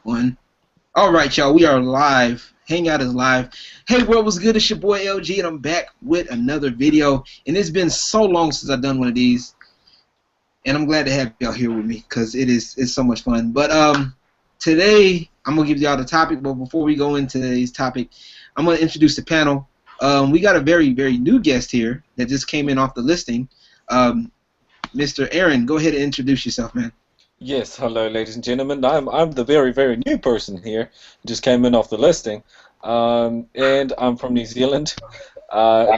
One. All right, y'all. We are live. Hangout is live. Hey, world, what's good? It's your boy LG, and I'm back with another video. And it's been so long since I've done one of these, and I'm glad to have y'all here with me because it's so much fun. But today I'm gonna give y'all the topic. But before we go into today's topic, I'm gonna introduce the panel. We got a very new guest here that just came in off the listing. Mr. Aaron, go ahead and introduce yourself, man. Yes, hello, ladies and gentlemen. I'm the very new person here. Just came in off the listing, and I'm from New Zealand.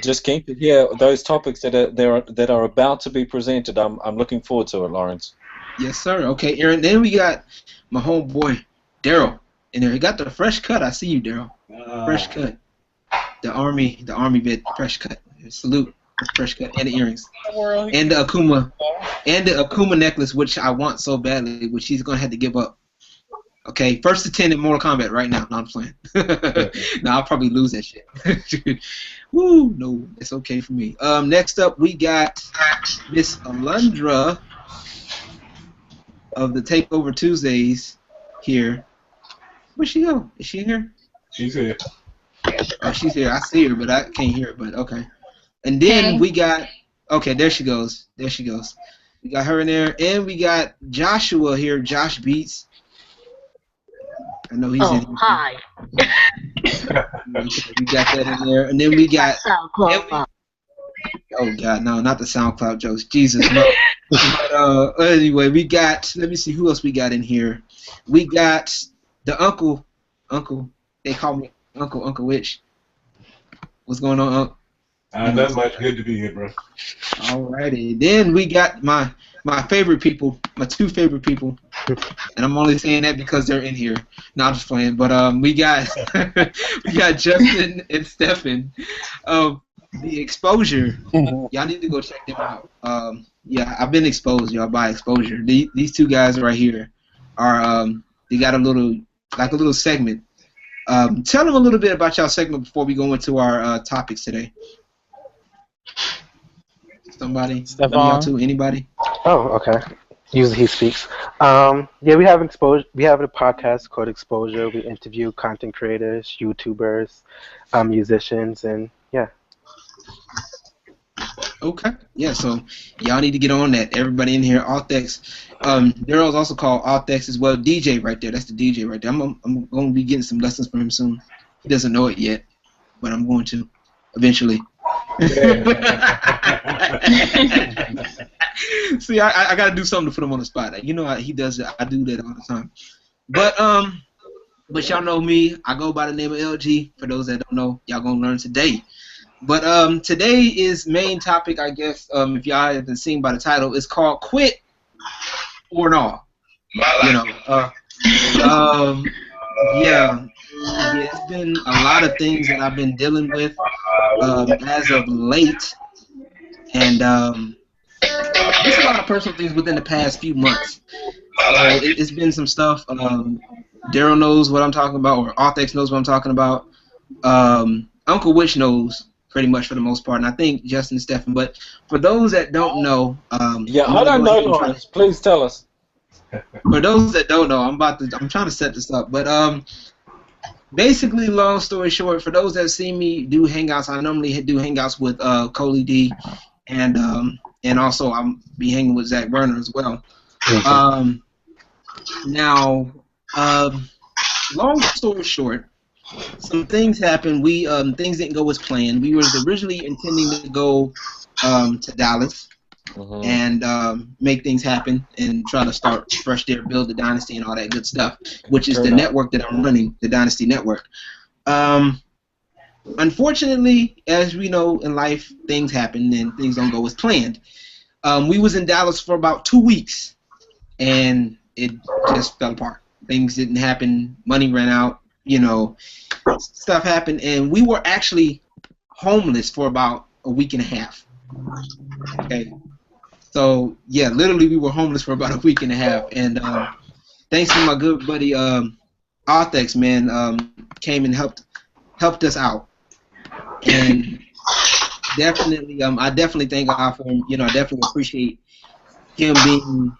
Just keen to hear those topics that are about to be presented. I'm looking forward to it, Lawrence. Yes, sir. Okay, Aaron. Then we got my homeboy Daryl in there. He got the fresh cut. I see you, Daryl. Fresh cut. The army vet. Fresh cut. Salute. Fresh cut and the earrings and the Akuma necklace, which I want so badly, which he's gonna have to give up. Okay, first to 10 in Mortal Kombat right now. No, I'm playing. No, I'll probably lose that shit. Woo, no, it's okay for me. Next up we got Miss Alundra of the Takeover Tuesdays here. Where'd she go? Is she here? She's here. Oh, she's here. I see her, but I can't hear her. But okay. And then we got, okay, there she goes. There she goes. We got her in there. And we got Joshua here, Josh Beats. I know he's in here. Hi. We got that in there. And then we got, oh, God, no, not the SoundCloud jokes. Jesus, no. But, anyway, we got, let me see who else we got in here. We got the Uncle, they call me Uncle Witch. What's going on, Uncle? Not much. Good to be here, bro. Alrighty. Then we got my favorite people, my two favorite people, and I'm only saying that because they're in here. No, I'm just playing. But we got we got Justin and Stefan of The Exposure. Y'all need to go check them out. Yeah, I've been exposed, y'all, by Exposure. These two guys right here are they got a little segment. Tell them a little bit about y'all segment before we go into our topics today. Somebody? Y'all two? Anybody? Oh, okay. Usually he speaks. Yeah, we have exposure. We have a podcast called Exposure. We interview content creators, YouTubers, musicians, and yeah. Okay. Yeah. So y'all need to get on that. Everybody in here, Althex. Daryl's also called Althex as well. DJ right there. That's the DJ right there. I'm going to be getting some lessons from him soon. He doesn't know it yet, but I'm going to eventually. See, I got to do something to put him on the spot. You know how he does it. I do that all the time. But y'all know me. I go by the name of LG. For those that don't know, y'all gonna learn today. But today is main topic, I guess. If y'all haven't seen by the title, it's called "Quit or No." You know. Yeah. It's been a lot of things that I've been dealing with as of late, and there's a lot of personal things within the past few months. It's been some stuff. Daryl knows what I'm talking about, or Arthex knows what I'm talking about. Uncle Witch knows pretty much for the most part, and I think Justin and Stephen. But for those that don't know, yeah, I don't know, Lawrence. Please tell us. For those that don't know, I'm trying to set this up, but basically, long story short, for those that see me do hangouts, I normally do hangouts with Coley D, and also I'm be hanging with Zach Werner as well. Now, long story short, some things happened. We things didn't go as planned. We was originally intending to go to Dallas and make things happen and try to start fresh there, build the dynasty and all that good stuff, which is the network that I'm running, the Dynasty Network. Unfortunately, as we know in life, things happen and things don't go as planned. We was in Dallas for about 2 weeks, and it just fell apart. Things didn't happen. Money ran out. You know, stuff happened, and we were actually homeless for about a week and a half. Okay. So, yeah, literally we were homeless for about a week and a half. And thanks to my good buddy Arthex, man, came and helped us out. And definitely, I definitely thank God for him. You know, I definitely appreciate him being,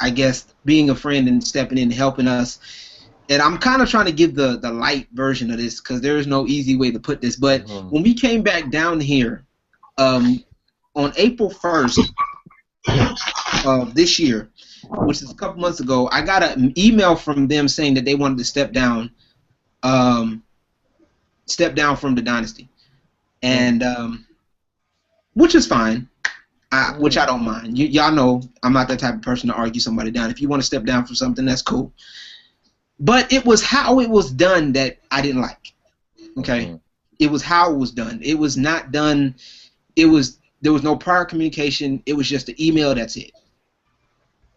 I guess, being a friend and stepping in and helping us and I'm kind of trying to give the light version of this because there is no easy way to put this. But when we came back down here, on April 1st of this year, which is a couple months ago, I got an email from them saying that they wanted to step down from the dynasty, and which is fine, which I don't mind. Y'all know I'm not that type of person to argue somebody down. If you want to step down from something, that's cool. But it was how it was done that I didn't like. Okay, it was how it was done. It was not done. There was no prior communication. It was just an email. That's it.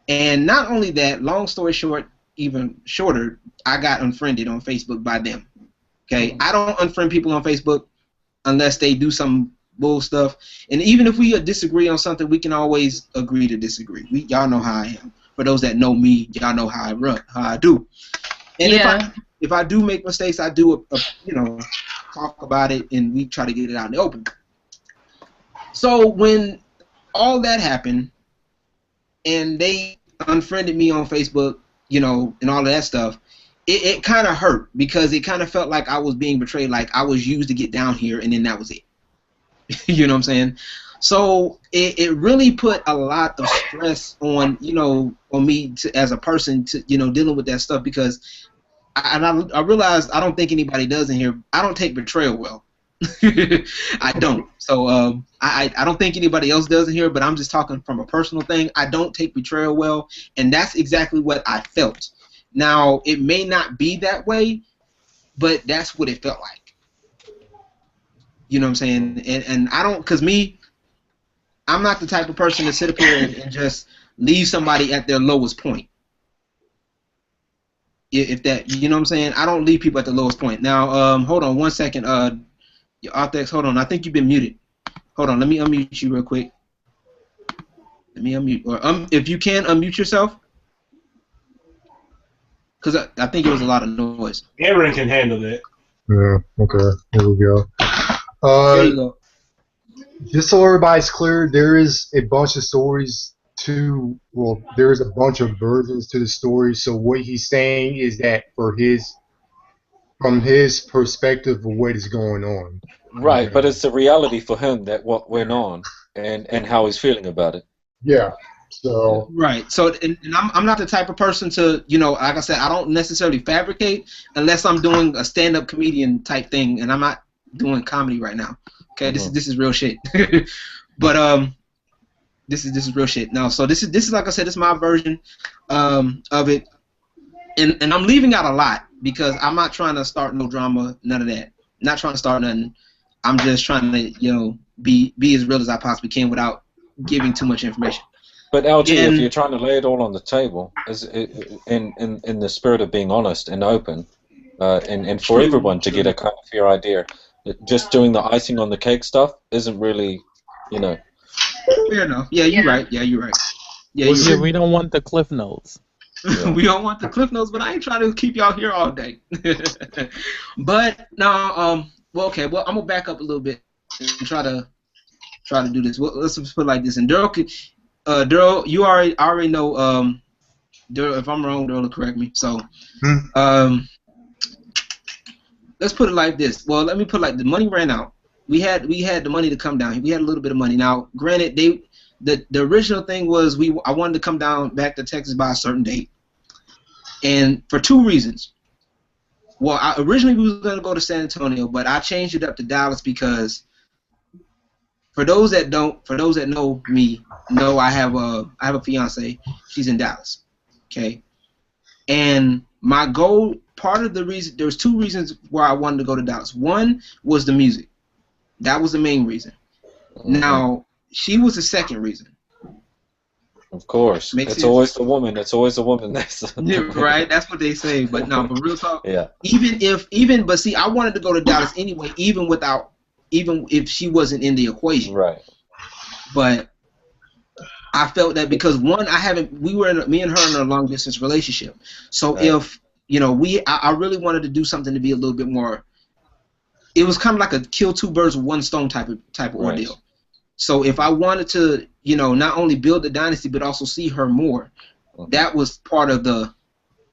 And not only that, long story short, even shorter, I got unfriended on Facebook by them. Okay, I don't unfriend people on Facebook unless they do some bull stuff. And even if we disagree on something, we can always agree to disagree. Y'all know how I am. For those that know me, y'all know how I run, how I do. And if I do make mistakes, I do talk about it and we try to get it out in the open. So when all that happened and they unfriended me on Facebook, and all of that stuff, it kind of hurt because it kind of felt like I was being betrayed, like I was used to get down here and then that was it. You know what I'm saying? So it really put a lot of stress on me as a person to dealing with that stuff because I realized I don't think anybody does in here. I don't take betrayal well. I don't. So I don't think anybody else does in here, but I'm just talking from a personal thing. I don't take betrayal well, and that's exactly what I felt. Now, it may not be that way, but that's what it felt like. You know what I'm saying? And I don't, because I'm not the type of person to sit up here and just leave somebody at their lowest point. If that, you know what I'm saying? I don't leave people at the lowest point. Now, hold on one second. Arthex, hold on. I think you've been muted. Hold on. Let me unmute you real quick. Let me unmute. Or if you can, unmute yourself. Because I think it was a lot of noise. Aaron can handle that. Yeah, okay. Here we go. There you go. Just so everybody's clear, there is a bunch of stories there is a bunch of versions to the story. So what he's saying is that from his perspective of what is going on. Right, but it's the reality for him that what went on and how he's feeling about it. Yeah. So right. So and I'm not the type of person to, like I said, I don't necessarily fabricate unless I'm doing a stand-up comedian type thing, and I'm not doing comedy right now. Okay, this is real shit. But this is real shit. No, so this is like I said, this is my version of it, and I'm leaving out a lot because I'm not trying to start no drama, none of that. Not trying to start nothing. I'm just trying to be as real as I possibly can without giving too much information. But LG, if you're trying to lay it all on the table, in the spirit of being honest and open, and for everyone to get a kind of fair idea, just doing the icing on the cake stuff isn't really, Fair enough. Yeah, you're right. Yeah, you're right. Yeah, we don't want the cliff notes. Yeah. We don't want the cliff notes, but I ain't trying to keep y'all here all day. But now, well, okay. Well, I'm gonna back up a little bit and try to do this. Well, let's just put it like this. And Daryl, you already know. Daryl, if I'm wrong, Daryl will correct me. So, let's put it like this. Well, let me put it like the money ran out. We had the money to come down. We had a little bit of money. Now, granted, the original thing was I wanted to come down back to Texas by a certain date, and for two reasons. Well, originally we were going to go to San Antonio, but I changed it up to Dallas because for those that know me, know I have a fiance. She's in Dallas. Okay, and my goal, part of the reason, there's two reasons why I wanted to go to Dallas. One was the music. That was the main reason. Now, she was the second reason. Of course. It's always the woman. It's always the woman. Yeah, right? That's what they say. But no, but real talk. Yeah. But see, I wanted to go to Dallas anyway, even if she wasn't in the equation. Right. But I felt that because me and her in a long distance relationship. So right. If I really wanted to do something to be a little bit more. It was kind of like a kill two birds with one stone type of ordeal. Right. So if I wanted to, not only build the dynasty but also see her more, that was part of the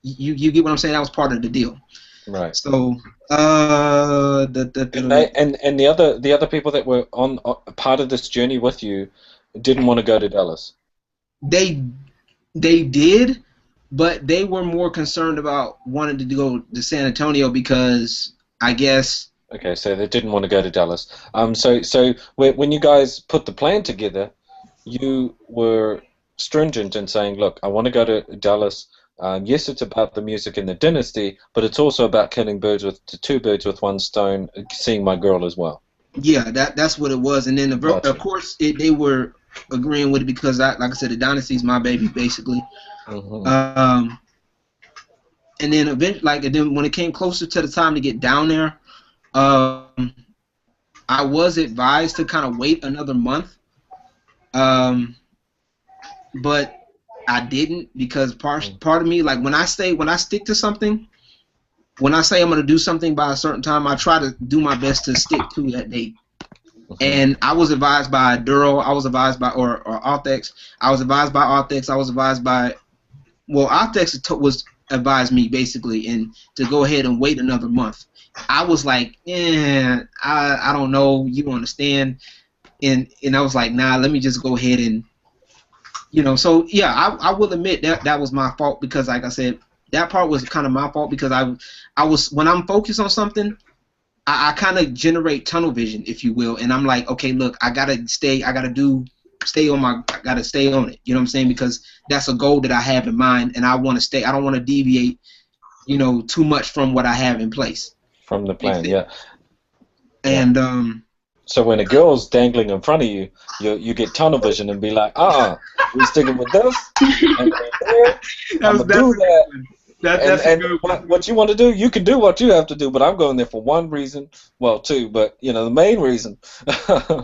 you get what I'm saying? That was part of the deal. Right. So And the other people that were on part of this journey with you didn't want to go to Dallas. they did, but they were more concerned about wanting to go to San Antonio because I guess. Okay, so they didn't want to go to Dallas. So when you guys put the plan together, you were stringent in saying, look, I want to go to Dallas. Yes, it's about the music and the dynasty, but it's also about killing two birds with one stone, seeing my girl as well. Yeah, that's what it was. And then, Gotcha. of course, they were agreeing with it because, like I said, the dynasty's my baby, basically. Mm-hmm. And then eventually, and then when it came closer to the time to get down there, I was advised to kind of wait another month, but I didn't because part of me, like when I stick to something, when I say I'm gonna do something by a certain time, I try to do my best to stick to that date. And I was advised by Duro, I was advised by or Arthex, I was advised by Arthex, I was advised by Arthex was advised me basically and to go ahead and wait another month. I was like, I don't know, you understand, and I was like, nah, let me just go ahead and, so yeah, I will admit that was my fault because, like I said, that part was kind of my fault because I was when I'm focused on something, I kind of generate tunnel vision, if you will, and I'm like, okay, look, I gotta stay on it. You know what I'm saying? Because that's a goal that I have in mind, and I want to stay. I don't want to deviate, too much from what I have in place. From the plan, yeah. And so when a girl's dangling in front of you, you get tunnel vision and be like, we're sticking with this. And I'm gonna do that. That's and what you want to do, you can do what you have to do, but I'm going there for one reason, well, two, but the main reason.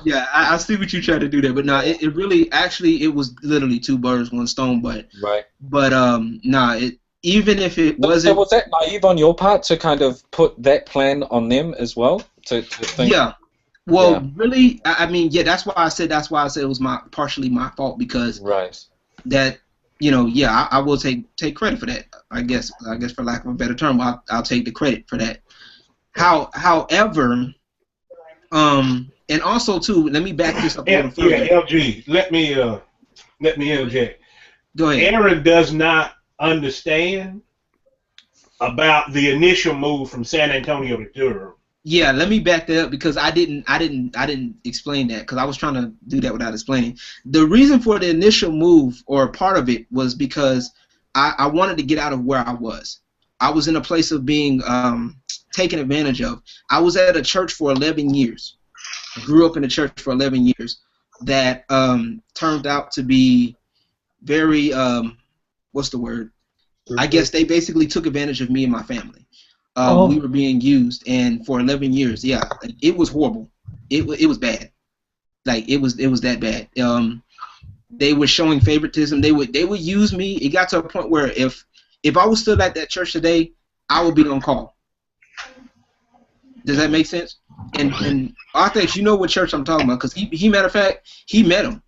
Yeah, I see what you try to do there, but no, it really actually it was literally two birds, one stone, but right. But even if it wasn't. So was that naive on your part to kind of put that plan on them as well? To think? Yeah. Well, really, I mean, yeah, that's why I said it was partially my fault because that, I will take credit for that. I guess for lack of a better term, I'll take the credit for that. However, and also too, let me back this up a little further. Yeah, LG, let me interject. Go ahead. Aaron does not understand about the initial move from San Antonio to Durham. Yeah, let me back that up because I didn't explain that because I was trying to do that without explaining. The reason for the initial move or part of it was because I wanted to get out of where I was. I was in a place of being taken advantage of. I was at a church for 11 years. Grew up in a church for 11 years that turned out to be very what's the word? I guess they basically took advantage of me and my family. We were being used, and for 11 years, yeah, it was horrible. It was bad. Like it was that bad. They were showing favoritism. They would use me. It got to a point where if I was still at that church today, I would be on call. Does that make sense? And Arthex, you know what church I'm talking about because he matter of fact he met him.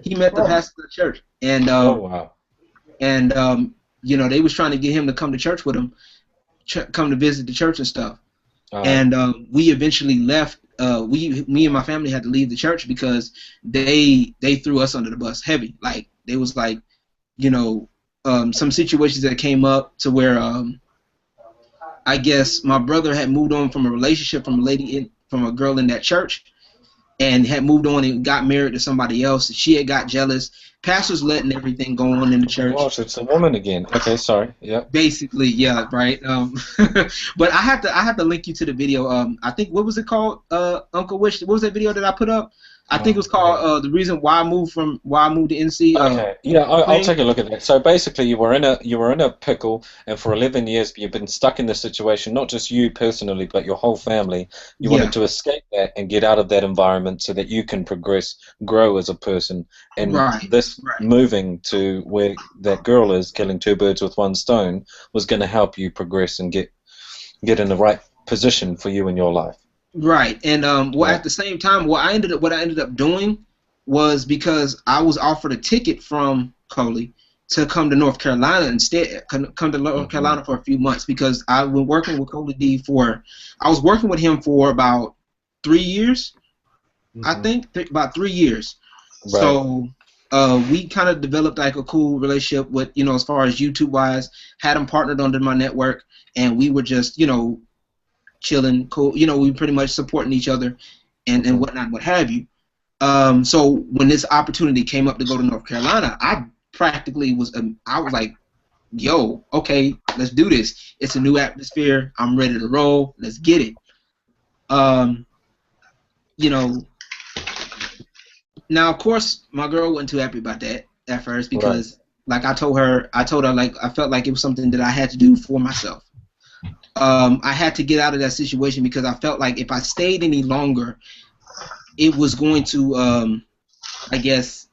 He met the pastor of the church, and they was trying to get him to come to church with him. Come to visit the church and stuff, and we eventually left. Me and my family had to leave the church because they threw us under the bus heavy. Like they was like, some situations that came up to where I guess my brother had moved on from a relationship from a girl in that church, and had moved on and got married to somebody else. She had got jealous. Pastors letting everything go on in the church. Oh, so it's a woman again. Okay, sorry. Yeah. Basically, yeah, right. But I have to link you to the video. I think what was it called? Uncle Wish. What was that video that I put up? I think it was called the reason why I moved to NC. Okay. Yeah, I'll take a look at that. So basically, you were in a pickle, and for 11 years you've been stuck in this situation. Not just you personally, but your whole family. You wanted to escape that and get out of that environment so that you can progress, grow as a person. And moving to where that girl is, killing two birds with one stone, was going to help you progress and get in the right position for you in your life. Right, and at the same time, what I ended up doing was because I was offered a ticket from Coley to come to North Carolina instead. Come to North Carolina for a few months because I was working with Coley D I was working with him for about 3 years, I think, about 3 years. Right. So we kind of developed like a cool relationship with, you know, as far as YouTube wise, had him partnered under my network, and we were just, you know, chilling, cool. You know, we pretty much supporting each other and whatnot, what have you. So when this opportunity came up to go to North Carolina, I practically was, I was like, yo, okay, let's do this. It's a new atmosphere. I'm ready to roll. Let's get it. You know, now of course my girl wasn't too happy about that at first because, like I told her like I felt like it was something that I had to do for myself. I had to get out of that situation because I felt like if I stayed any longer, it was going to, I guess,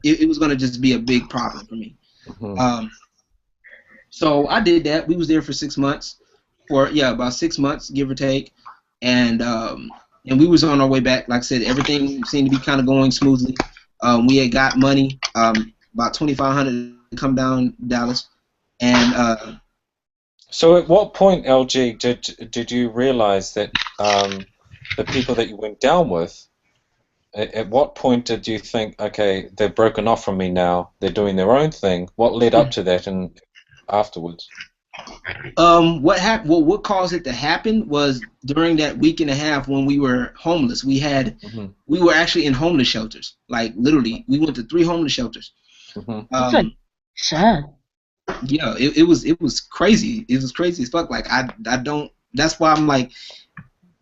it was going to just be a big problem for me. So I did that. We was there for 6 months, about 6 months, give or take, and we was on our way back. Like I said, everything seemed to be kind of going smoothly. We had got money, about $2,500 to come down Dallas, and. So at what point, LG, did you realize that the people that you went down with, at what point did you think, okay, they've broken off from me now, they're doing their own thing? What led up to that and afterwards? What happened? Well, what caused it to happen was during that week and a half when we were homeless. We were actually in homeless shelters. Like literally, we went to 3 homeless shelters. That's like sad. Yeah, it was crazy. It was crazy as fuck. Like I don't. That's why I'm like,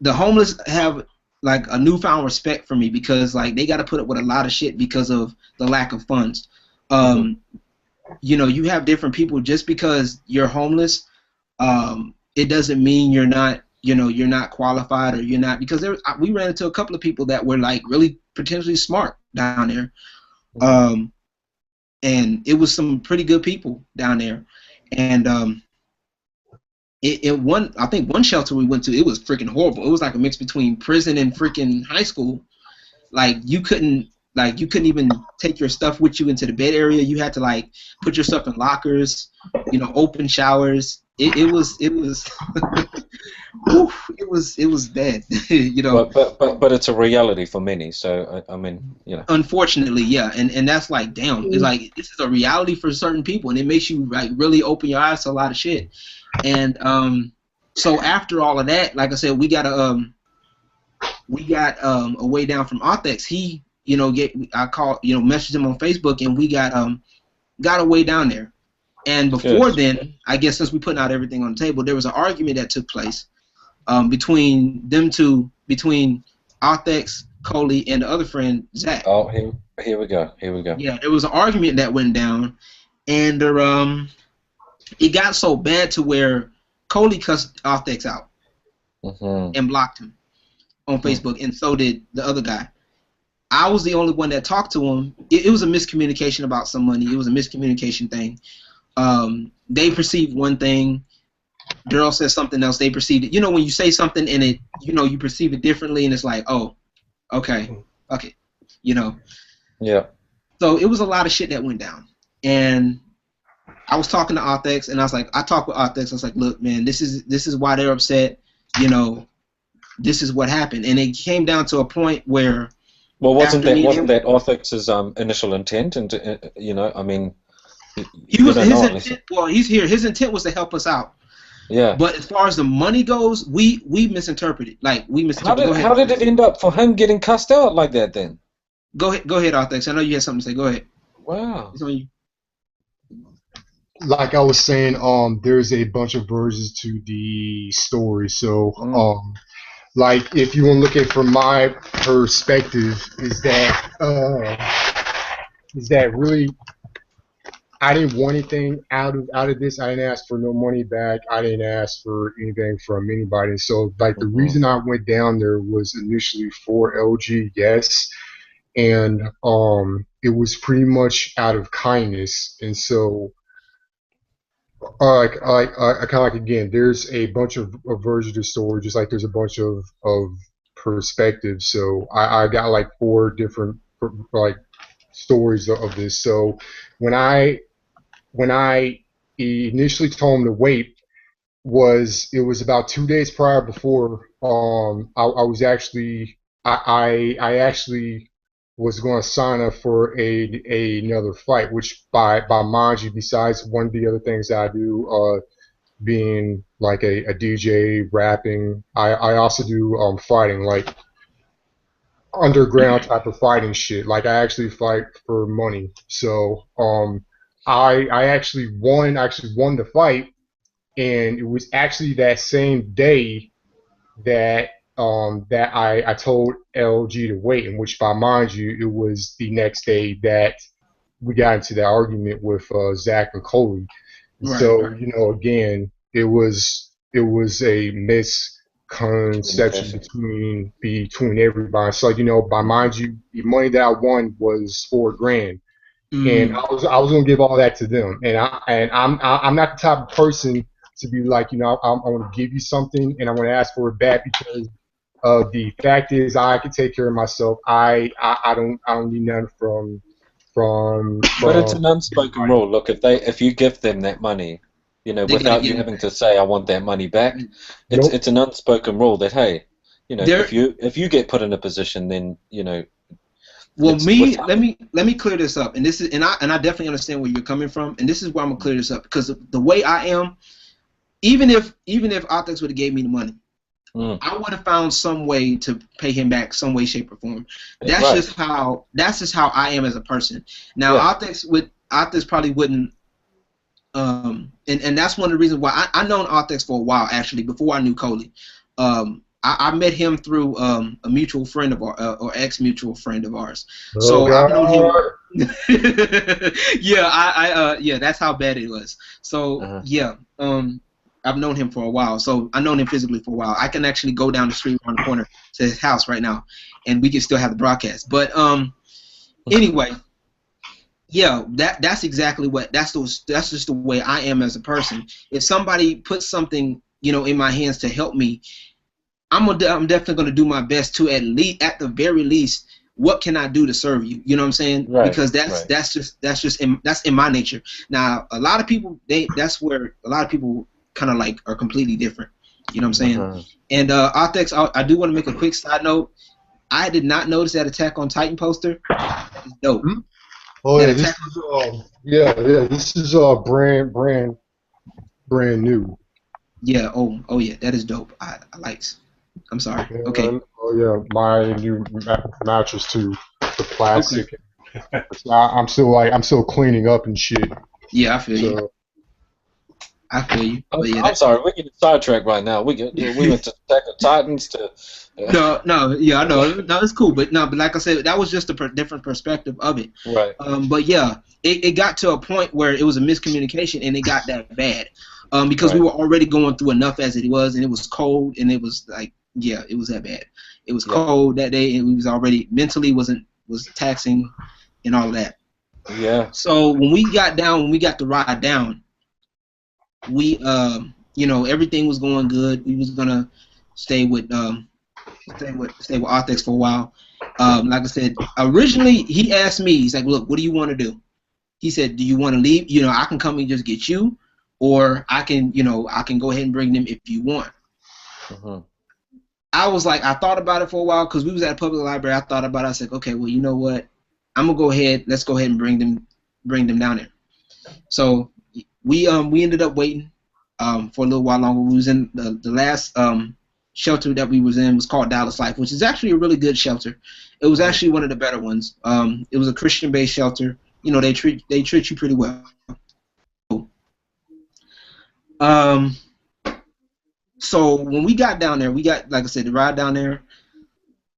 the homeless have like a newfound respect for me because like they got to put up with a lot of shit because of the lack of funds. You know, you have different people. Just because you're homeless, it doesn't mean you're not, you know, you're not qualified or you're not, because we ran into a couple of people that were like really potentially smart down there. And it was some pretty good people down there, and I think one shelter we went to, it was freaking horrible. It was like a mix between prison and freaking high school. Like you couldn't even take your stuff with you into the bed area. You had to like put your stuff in lockers, you know, open showers. It was oof, it was bad, you know. But it's a reality for many. So I mean, you know. Unfortunately, yeah, and that's like, damn. It's like this is a reality for certain people, and it makes you like really open your eyes to a lot of shit. And so after all of that, like I said, we got a way down from Arthex. He, you know, messaged him on Facebook, and we got a way down there. And before then, I guess since we putting out everything on the table, there was an argument that took place between them two, between Arthex, Coley, and the other friend, Zach. Oh, here we go. Yeah, there was an argument that went down, and it got so bad to where Coley cussed Arthex out and blocked him on Facebook, and so did the other guy. I was the only one that talked to him. It was a miscommunication about some money. It was a miscommunication thing. They perceived one thing. Daryl says something else. They perceived it. You know, when you say something and it, you know, you perceive it differently, and it's like, oh, okay, you know. Yeah. So it was a lot of shit that went down, and I was talking to Arthex, and I talked with Arthex. I was like, look, man, this is why they're upset. You know, this is what happened, and it came down to a point where. Well, wasn't that Arthex's initial intent? And you know, I mean. His intent. Well, he's here. His intent was to help us out. Yeah. But as far as the money goes, we misinterpreted. Like we misinterpreted. How did it end up for him getting cussed out like that then? Go ahead, Arthex. I know you had something to say. Go ahead. Wow. It's on you. Like I was saying, there's a bunch of versions to the story. So, like if you want to look at it from my perspective, is that really. I didn't want anything out of this. I didn't ask for no money back. I didn't ask for anything from anybody. So, like, the reason I went down there was initially for LG, yes, and it was pretty much out of kindness. And so, I kind of like, again, there's a bunch of versions of the story, just like there's a bunch of perspectives. So I got like 4 different like stories of this. So when I initially told him to wait, it was about 2 days prior before I was actually I actually was going to sign up for another fight, which by mind you, besides one of the other things that I do, being like a DJ, rapping, I also do fighting, like underground type of fighting shit. Like I actually fight for money. So I actually won the fight, and it was actually that same day that I told LG to wait, in which by mind you, it was the next day that we got into that argument with Zach and Coley. Right, So right. again, it was a misconception between everybody. So by mind you, the money that I won was $4,000, and I was gonna give all that to them. And I'm not the type of person to be like, I want to give you something and I want to ask for it back, because the fact is I can take care of myself. I don't need nothing from But it's an unspoken rule. Look, if you give them that money, They gotta without get you it having back. to say I want that money back, Nope. it's an unspoken rule that hey, There- if you get put in a position, then Well, it's me, without- let me clear this up, and this is, and I definitely understand where you're coming from, and this is where I'm gonna clear this up, because the way I am, even if Optics would have gave me the money, I would have found some way to pay him back, some way, shape, or form. That's Right. just how I am as a person. Now, Yeah. Optics probably wouldn't, and that's one of the reasons why I known Optics for a while, actually, before I knew Coley. I met him through a mutual friend of ours, or ex-mutual friend of ours. So I've known him. Yeah, that's how bad it was. So I've known him for a while. So I known him physically for a while. I can actually go down the street around the corner to his house right now, and we can still have the broadcast. But anyway, yeah, that's exactly what that's just the way I am as a person. If somebody puts something in my hands to help me, I'm definitely gonna do my best to at the very least, what can I do to serve you? You know what I'm saying? Right, Because that's in my nature. Now, a lot of people that's where a lot of people kind of like are completely different. You know what I'm saying? And Optics, I do want to make a quick side note. I did not notice that Attack on Titan poster. It's dope. Oh That yeah, this is brand new. Yeah. Oh yeah, that is dope. I like. I'm sorry. Okay. Oh yeah, my new mattress too. The plastic. Okay. I'm still cleaning up and shit. Yeah, I feel you. I feel you. I'm sorry, we're getting sidetracked right now. We went to Attack on Titans to. No, yeah, I know. No, it's cool, but like I said, that was just a different perspective of it. Right. But yeah, it got to a point where it was a miscommunication, and it got that bad. Because we were already going through enough as it was, and it was cold, and it was like, yeah, it was that bad. It was cold that day, and we was already mentally was taxing, and all of that. Yeah. So when we got to ride down, we everything was going good. We was gonna stay with Optics for a while. Like I said, originally he asked me, he's like, look, what do you want to do? He said, do you want to leave? I can come and just get you, or I can go ahead and bring them if you want. I was like, I thought about it for a while, because we was at a public library. I thought about it. I said, okay, well, you know what? I'm gonna go ahead. Let's go ahead and bring them down there. So we ended up waiting for a little while longer. We was in the last shelter that we was in was called Dallas Life, which is actually a really good shelter. It was actually one of the better ones. It was a Christian-based shelter. They treat you pretty well. So when we got down there, we got, like I said, the ride down there,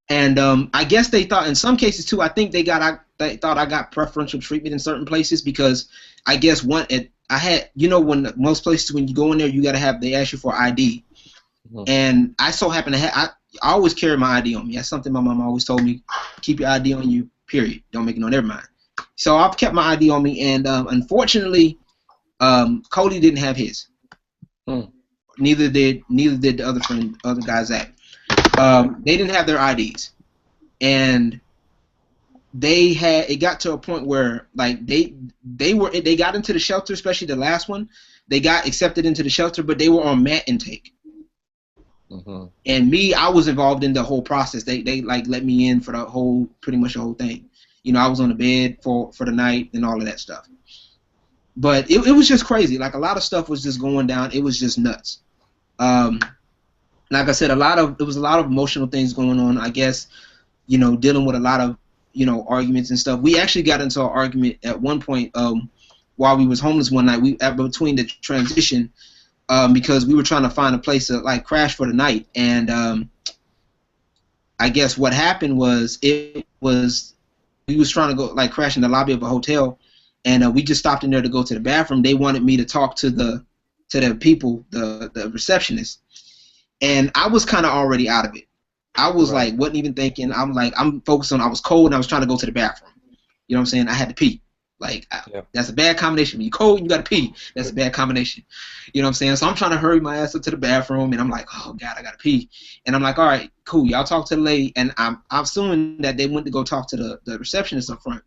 and I guess they thought, in some cases too, I think they thought I got preferential treatment in certain places, because I guess I had, when most places when you go in there, they ask you for ID, and I so happen to I always carry my ID on me. That's something my mom always told me: keep your ID on you. Period. Don't make it on. Never mind. So I've kept my ID on me, and unfortunately, Cody didn't have his. Neither did the other guys Zach. They didn't have their IDs, and it got to a point where like they got into the shelter, especially the last one. They got accepted into the shelter, but they were on mat intake. Mm-hmm. And me, I was involved in the whole process. They like let me in for pretty much the whole thing. You know, I was on the bed for the night and all of that stuff. But it was just crazy. Like a lot of stuff was just going down. It was just nuts. Like I said, it was a lot of emotional things going on. I guess, you know, dealing with a lot of, you know, arguments and stuff. We actually got into an argument at one point while we was homeless one night. Between the transition. Because we were trying to find a place to like crash for the night, and I guess what happened was we was trying to go like crash in the lobby of a hotel, and we just stopped in there to go to the bathroom. They wanted me to talk to the people, the receptionist, and I was kind of already out of it. I was like, wasn't even thinking. I'm focused on. I was cold and I was trying to go to the bathroom. You know what I'm saying? I had to pee. Like, that's a bad combination. When you're cold and you got to pee, that's a bad combination. You know what I'm saying? So I'm trying to hurry my ass up to the bathroom, and I'm like, oh, God, I got to pee. And I'm like, all right, cool. Y'all talk to the lady. And I'm assuming that they went to go talk to the receptionist up front.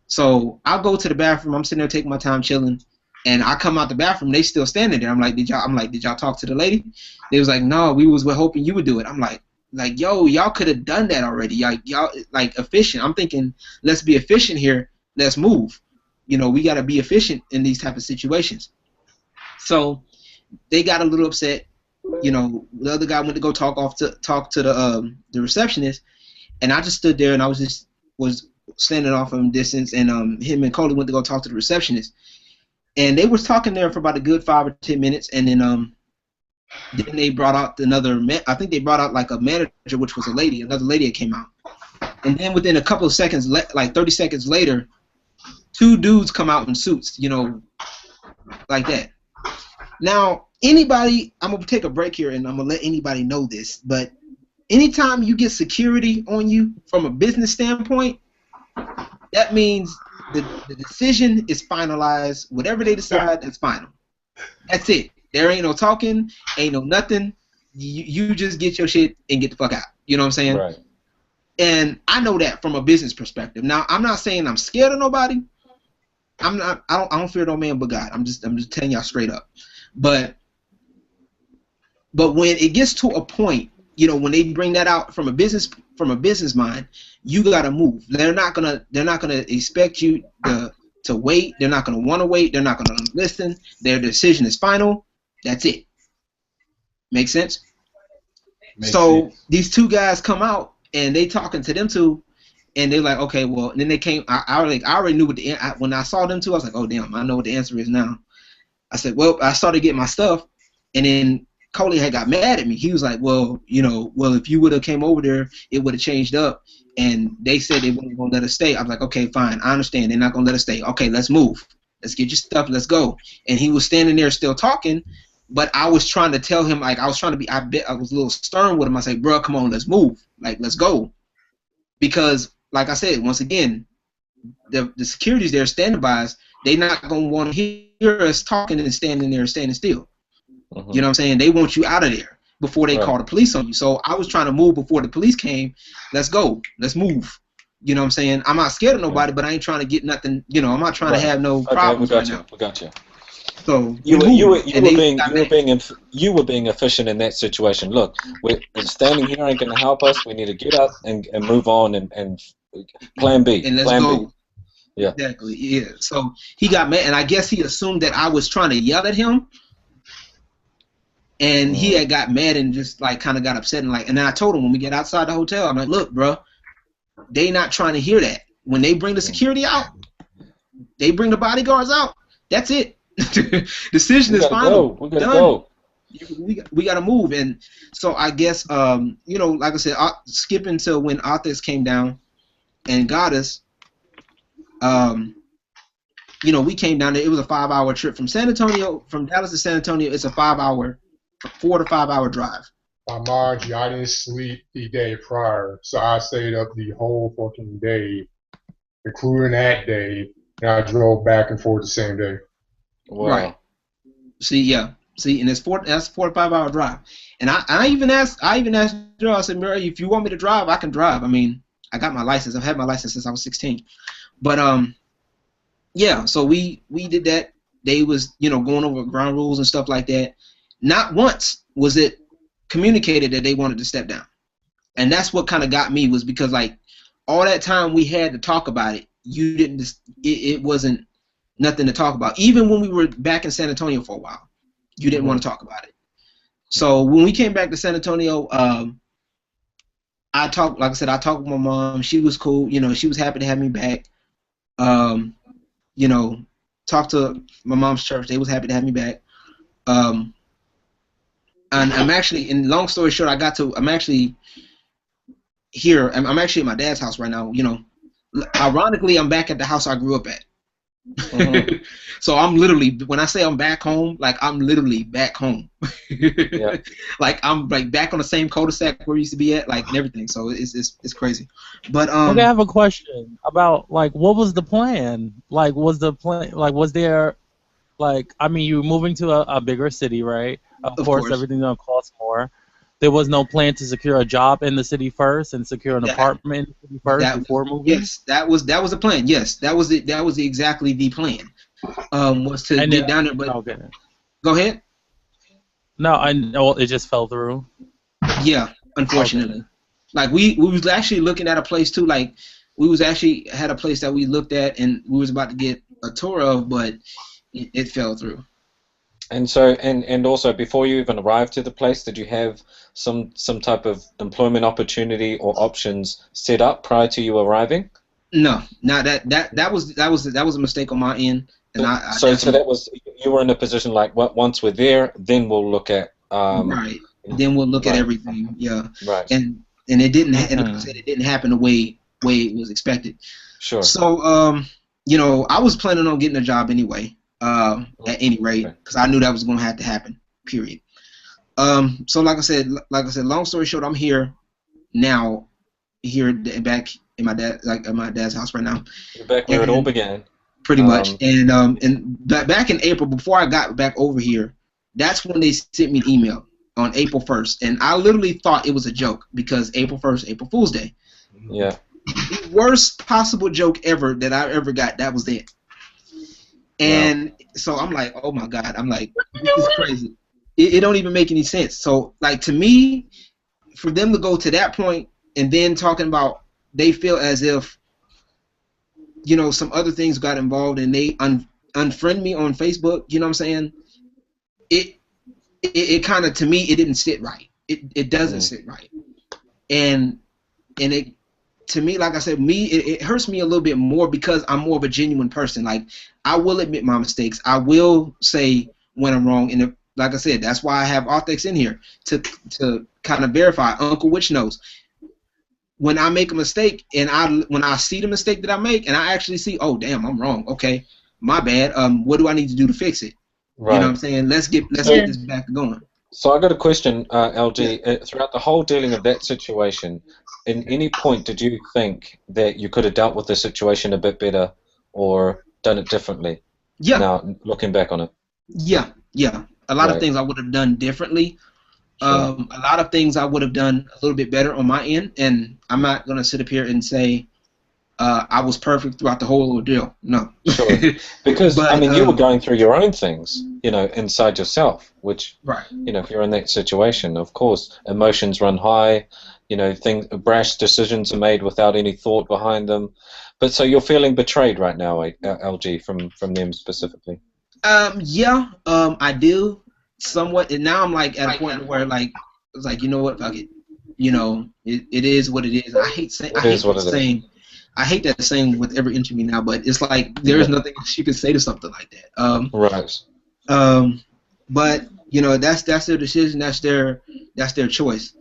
So I'll go to the bathroom. I'm sitting there taking my time chilling. And I come out the bathroom. They still standing there. I'm like, did y'all talk to the lady? They was like, no, we're hoping you would do it. I'm like, yo, y'all could have done that already. Y'all like efficient. I'm thinking, let's be efficient here. Let's move. You know, we got to be efficient in these type of situations. So they got a little upset. You know, the other guy went to go talk to the receptionist, and I just stood there and I was standing off from a distance, and him and Coley went to go talk to the receptionist, and they was talking there for about a good 5 or 10 minutes, and then they brought out I think they brought out like a manager, which was another lady that came out, and then within a couple of seconds, like 30 seconds later. 2 dudes come out in suits, you know, like that. Now, anybody, I'm going to take a break here and I'm going to let anybody know this, but anytime you get security on you from a business standpoint, that means the decision is finalized. Whatever they decide, it's final. That's it. There ain't no talking, ain't no nothing. You just get your shit and get the fuck out. You know what I'm saying? Right. And I know that from a business perspective. Now, I'm not saying I'm scared of nobody. I don't fear no man but God. I'm just telling y'all straight up. But when it gets to a point, you know, when they bring that out from a business mind, you gotta move. They're not gonna expect you to wait. They're not gonna want to wait. They're not gonna listen. Their decision is final. That's it. Make sense? Makes sense. These 2 guys come out and they talking to them 2. And they're like, okay, well, and then they came. I already knew when I saw them 2, I was like, oh damn, I know what the answer is now. I said, well, I started getting my stuff, and then Coley had got mad at me. He was like, well, you know, if you would have came over there, it would have changed up. And they said they weren't gonna let us stay. I was like, okay, fine, I understand. They're not gonna let us stay. Okay, let's move. Let's get your stuff. Let's go. And he was standing there still talking, but I was trying to tell him, like, I was a little stern with him. I said, bro, come on, let's move. Like, let's go. Because like I said, once again, the security's there standing by us. They not gonna want to hear us talking and standing there standing still. Mm-hmm. You know what I'm saying? They want you out of there before they call the police on you. So I was trying to move before the police came. Let's go. Let's move. You know what I'm saying? I'm not scared of nobody, but I ain't trying to get nothing. You know, I'm not trying to have no problems right now. We got you. So you were being efficient in that situation. Look, we're standing here ain't gonna help us. We need to get up and move on and plan B. And let's go. B. Yeah. Exactly. Yeah. So he got mad, and I guess he assumed that I was trying to yell at him, and he had got mad and just like kind of got upset and then I told him when we get outside the hotel, I'm like, look, bro, they not trying to hear that. When they bring the security out, they bring the bodyguards out. That's it. Decision is final. We gotta go. We gotta move. And so I guess you know, like I said, skipping to when Arthas came down and got us. You know, we came down there. It was a 5-hour trip from Dallas to San Antonio. It's a 4 to 5 hour drive. Mind you, I didn't sleep the day prior, so I stayed up the whole fucking day, including that day, and I drove back and forth the same day. Wow. Right. See, and that's 4 to 5 hour drive. And I even asked Joe, I said, Murray, if you want me to drive, I can drive. I mean, I got my license. I've had my license since I was 16. But yeah. So we did that. They was going over ground rules and stuff like that. Not once was it communicated that they wanted to step down, and that's what kind of got me, was because like all that time we had to talk about it, you didn't. It wasn't nothing to talk about. Even when we were back in San Antonio for a while, you didn't want to talk about it. So when we came back to San Antonio, I talked with my mom. She was cool. She was happy to have me back. Talked to my mom's church. They was happy to have me back. And I'm actually, in long story short, I'm actually here. I'm actually at my dad's house right now. Ironically, I'm back at the house I grew up at. Mm-hmm. So I'm literally, when I say I'm back home, like I'm literally back home. Yeah. Like I'm like back on the same cul-de-sac where we used to be at, like, and everything. So it's crazy. But okay, I have a question about, like, what was the plan? Like, was there, like, I mean, you were moving to a bigger city, right? Of course, everything's gonna cost more. There was no plan to secure a job in the city first and secure an apartment in the city first before moving? Yes, that was the plan. Yes, that was exactly the plan. Was to get down there, but okay. Go ahead. No, I know it just fell through. Yeah, unfortunately. Okay. Like we was actually looking at a place too. Like we was actually had a place that we looked at and we was about to get a tour of, but it fell through. And so, and also, before you even arrived to the place, did you have some type of employment opportunity or options set up prior to you arriving? No, that was a mistake on my end. And so that was, you were in a position like, once we're there, then we'll look at right. Then we'll look at everything. Yeah. Right. And it didn't. And like I said, it didn't happen the way it was expected. Sure. So I was planning on getting a job anyway. At any rate, because I knew that was going to have to happen. Period. So like I said, long story short, I'm here now, back in my dad's house right now. You're back where it all began. Pretty much. And back in April, before I got back over here, that's when they sent me an email on April 1st, and I literally thought it was a joke because April 1st, April Fool's Day. Yeah. The worst possible joke ever that I ever got. That was it. And so I'm like, oh my God, I'm like, this is crazy. It don't even make any sense. So, like, to me, for them to go to that point and then talking about they feel as if, some other things got involved and they unfriend me on Facebook, you know what I'm saying? It kind of, to me, it didn't sit right. It doesn't sit right. And it, to me, like I said, it hurts me a little bit more because I'm more of a genuine person. Like, I will admit my mistakes. I will say when I'm wrong. And like I said, that's why I have Arthex in here to kind of verify. Uncle Witch knows. When I make a mistake and when I see the mistake that I make and I actually see, oh damn, I'm wrong. Okay, my bad. What do I need to do to fix it? Right. You know what I'm saying? Let's get this back going. So I got a question, LG. Yeah. Throughout the whole dealing of that situation, in any point did you think that you could have dealt with the situation a bit better or done it differently? Yeah. Now, looking back on it. Yeah. A lot of things I would have done differently. Sure. A lot of things I would have done a little bit better on my end, and I'm not going to sit up here and say I was perfect throughout the whole ordeal. No. Sure. Because, but, I mean, you were going through your own things, inside yourself, which, right. If you're in that situation, of course, emotions run high, brash decisions are made without any thought behind them. But so you're feeling betrayed right now, LG, from them specifically? Yeah, I do. Somewhat, and now I'm like at a point where like it's like, you know what, fuck it, it is what it is. I hate that saying with every inch of me now, but it's like there's nothing else you can say to something like that. Right. But that's their decision. That's their choice.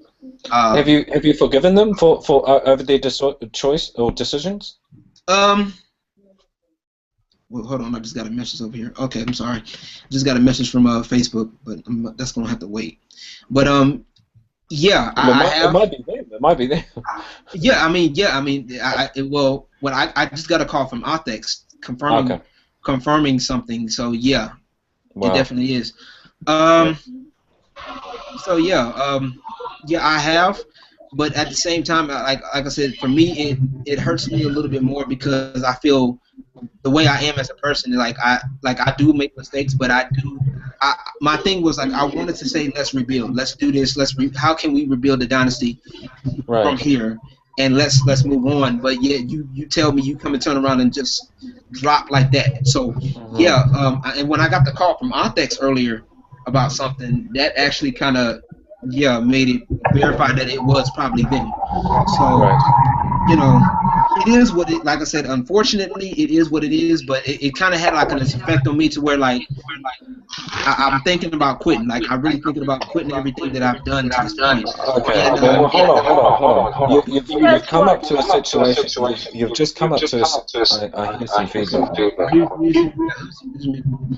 Have you forgiven them for over their choice or decisions? Well, hold on, I just got a message over here. Okay, I'm sorry. I just got a message from Facebook, but that's gonna have to wait. But yeah, it might be them. It might be them. Yeah, I mean, I just got a call from Arthex confirming something. So yeah, It definitely is. So yeah, I have. but at the same time, like I said, for me, it hurts me a little bit more because I feel the way I am as a person. Like I do make mistakes, but my thing was like I wanted to say, let's rebuild, let's do this, how can we rebuild the dynasty from here, and let's move on. But yeah, you tell me you come and turn around and just drop like that. So yeah, and when I got the call from Ontex earlier about something, that actually kind of made it verify that it was probably them. So you know, it is what it. Like I said, unfortunately, it is what it is. But it kind of had like an effect on me to where like I'm thinking about quitting. Like I'm really thinking about quitting everything that I've done to this point. Okay. And, Well, hold on. You've come up to a situation. You've just come up to a. I hear some feedback.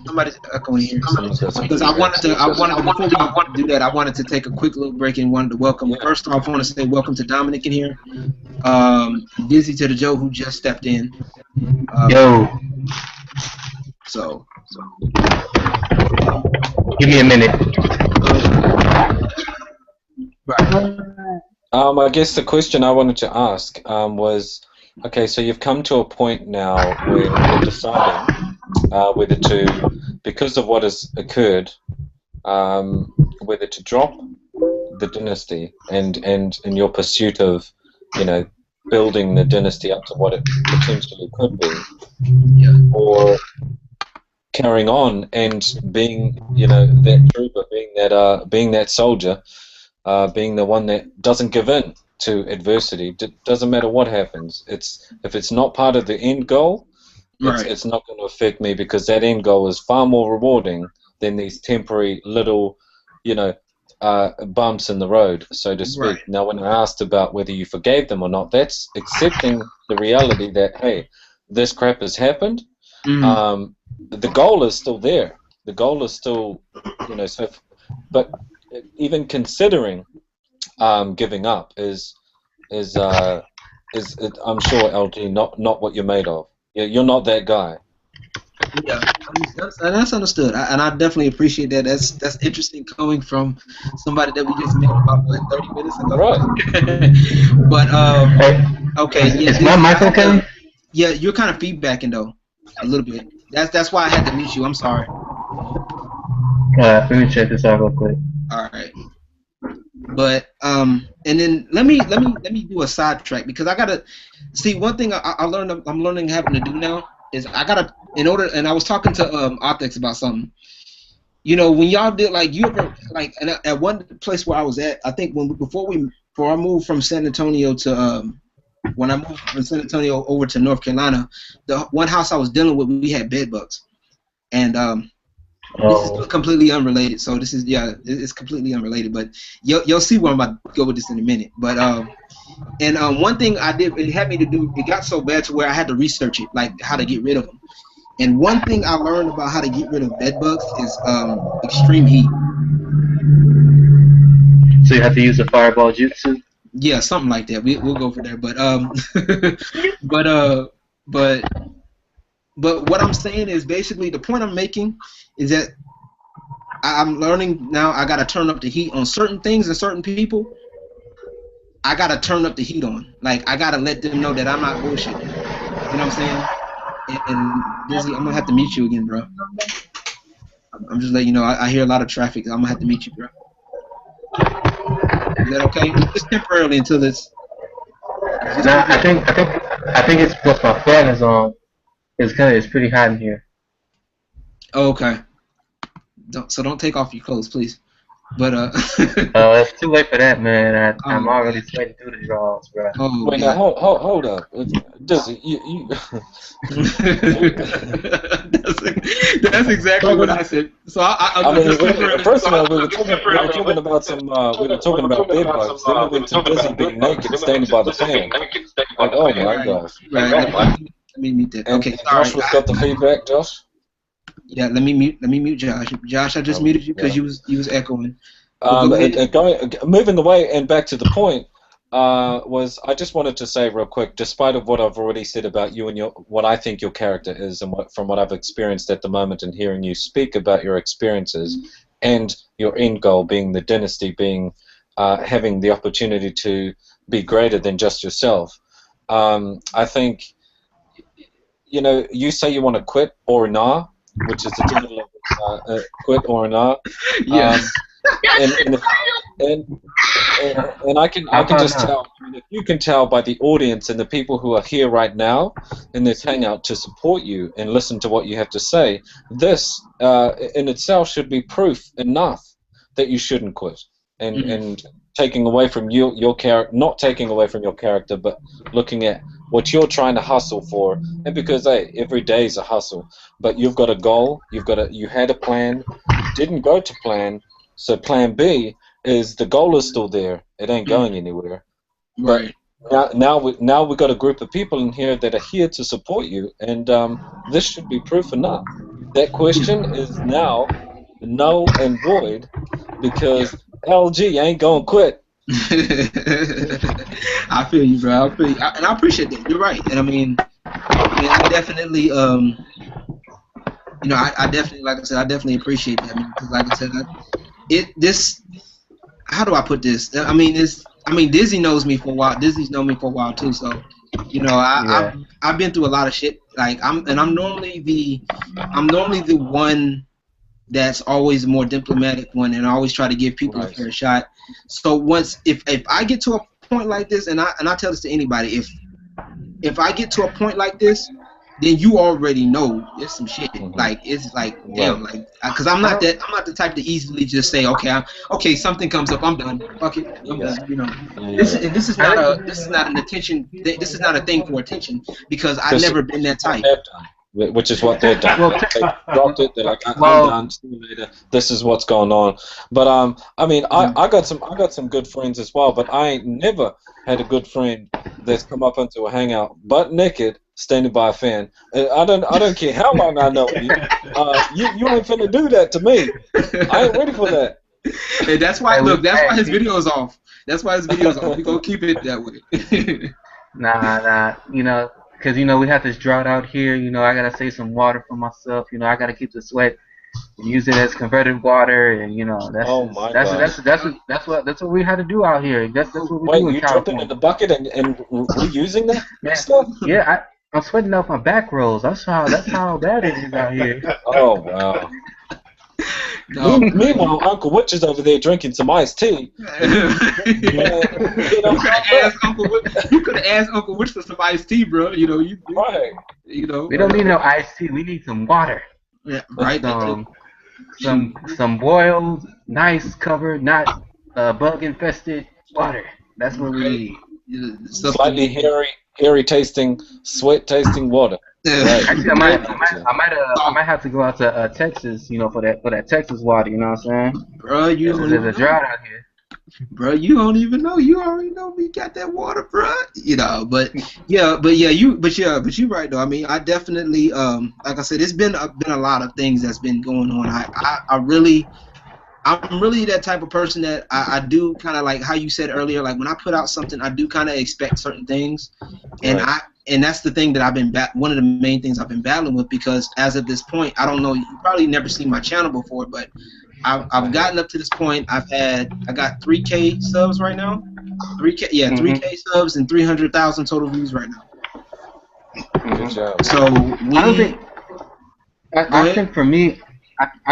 Somebody's echoing here. Because I wanted to before we do that, I wanted to take a quick little break and wanted to welcome. First off, I want to say welcome to Dominic in here. Dizzy to the Joe who just stepped in. Yo. So. Give me a minute. I guess the question I wanted to ask was, okay, so you've come to a point now where you're deciding whether to, because of what has occurred, whether to drop the dynasty and in your pursuit of, building the dynasty up to what it potentially could be, or carrying on and being, that trooper, being that soldier, being the one that doesn't give in to adversity. Doesn't matter what happens. If it's not part of the end goal, it's not going to affect me because that end goal is far more rewarding than these temporary little, bumps in the road, so to speak. Right. Now, when I asked about whether you forgave them or not, that's accepting the reality that, hey, this crap has happened. The goal is still there. The goal is still, but even considering giving up is I'm sure, LG, not what you're made of. You're not that guy. Yeah, that's understood, and I definitely appreciate that. That's interesting coming from somebody that we just met about 30 minutes ago. Right. But okay, is my mic okay? Yeah, you're kind of feedbacking though, a little bit. That's why I had to mute you. I'm sorry. Let me check this out real quick. All right. But and then let me do a sidetrack because I gotta see one thing I'm learning having to do now is I gotta and I was talking to Optics about something. When y'all did you ever at one place where I was at, I think before I moved from San Antonio to when I moved from San Antonio over to North Carolina, the one house I was dealing with, we had bed bugs, and this is completely unrelated. So this is it's completely unrelated, but you'll see where I'm about to go with this in a minute. But one thing I did, it had me to do, it got so bad to where I had to research it, like how to get rid of them. And one thing I learned about how to get rid of bed bugs is extreme heat. So you have to use a fireball jutsu? Yeah, something like that. We'll go for that. But what I'm saying is basically the point I'm making is that I'm learning now I gotta turn up the heat on certain things and certain people. I gotta turn up the heat on. Like I gotta let them know that I'm not bullshitting. You know what I'm saying? And Dizzy, I'm gonna have to meet you again, bro. I'm just letting you know. I hear a lot of traffic. I'm gonna have to meet you, bro. Is that okay? Just temporarily until it's. Nah, I think it's what my fan is on. It's pretty hot in here. Oh, okay. Don't take off your clothes, please. But it's too late for that, man. I'm already sweating through the drawers, bro. Oh, wait, now hold up. Dizzy, you that's exactly what I said. So first of all, we were talking about bed bugs. Then we went to Dizzy being naked, standing by the fan. Like, oh my gosh. Right. Let me mute that. Okay, sorry. Josh got the feedback, Josh. Yeah, let me mute Josh. Josh, I just muted you because you was echoing. Moving away and back to the point, was I just wanted to say real quick, despite of what I've already said about you and what I think your character is, and from what I've experienced at the moment and hearing you speak about your experiences and your end goal being the dynasty, being having the opportunity to be greater than just yourself. I think, you know, you say you want to quit or not, which is the title of quit or not. Yes. And I can just tell, I mean, if you can tell by the audience and the people who are here right now in this hangout to support you and listen to what you have to say, this in itself should be proof enough that you shouldn't quit. And taking away from your character, not taking away from your character, but looking at what you're trying to hustle for. And because hey, every day is a hustle, but you've got a goal, you had a plan, didn't go to plan, so plan B is the goal is still there. It ain't going anywhere. Right. But now we got a group of people in here that are here to support you, and this should be proof enough. That question is now null and void because LG ain't gonna quit. I feel you, bro. I feel you. And I appreciate that. You're right. And I mean, I definitely, you know, I definitely, like I said, I definitely appreciate that. I mean, because like I said, how do I put this? I mean, Dizzy knows me for a while. Dizzy's known me for a while too. So, you know, I've been through a lot of shit. Like I'm normally the one that's always the more diplomatic one, and I always try to give people a fair shot. So if I get to a point like this, and I tell this to anybody, if I get to a point like this, then you already know it's some shit. Like it's like damn, like because I'm not the type to easily just say okay, something comes up, I'm done. Fuck it, I'm done. You know, this is not an attention. This is not a thing for attention because I've never been that type. Which is what they've done. They dropped it. They're like, I'm done. See you later. This is what's going on. But I mean, I got some good friends as well. But I ain't never had a good friend that's come up into a hangout butt naked, standing by a fan. I don't care how long I know you. You ain't finna do that to me. I ain't ready for that. And that's why that's why his video's off. That's why his video's off. We gonna keep it that way. Nah. You know. Because, you know, we have this drought out here, you know, I got to save some water for myself, you know, I got to keep the sweat and use it as converted water, and, you know, that's what we had to do out here. That's what we do in you California. dropping in the bucket and reusing that stuff? Yeah, I'm sweating out my back rolls. That's how bad it is out here. Oh, wow. Meanwhile, Uncle Witch is over there drinking some iced tea. You could have asked Uncle Witch for some iced tea, bro. You know, right. You know, we don't need no iced tea. We need some water. Yeah, right. Some boiled, nice covered, not bug infested water. That's what we need. Slightly hairy tasting, sweat tasting water. Right. Actually, I might have to go out to Texas, you know, for that Texas water. You know what I'm saying? Bro, there's a drought out here. Bro, you don't even know. You already know we got that water, bro. You know, but you're right though. I mean, I definitely, like I said, it's been a lot of things that's been going on. I'm really that type of person that I do kind of like how you said earlier. Like when I put out something, I do kind of expect certain things, and and that's the thing that I've been one of the main things I've been battling with, because as of this point, I don't know, you probably never seen my channel before, but I've gotten up to this point. I got 3K subs right now. 3K subs and 300,000 total views right now. Good job. So I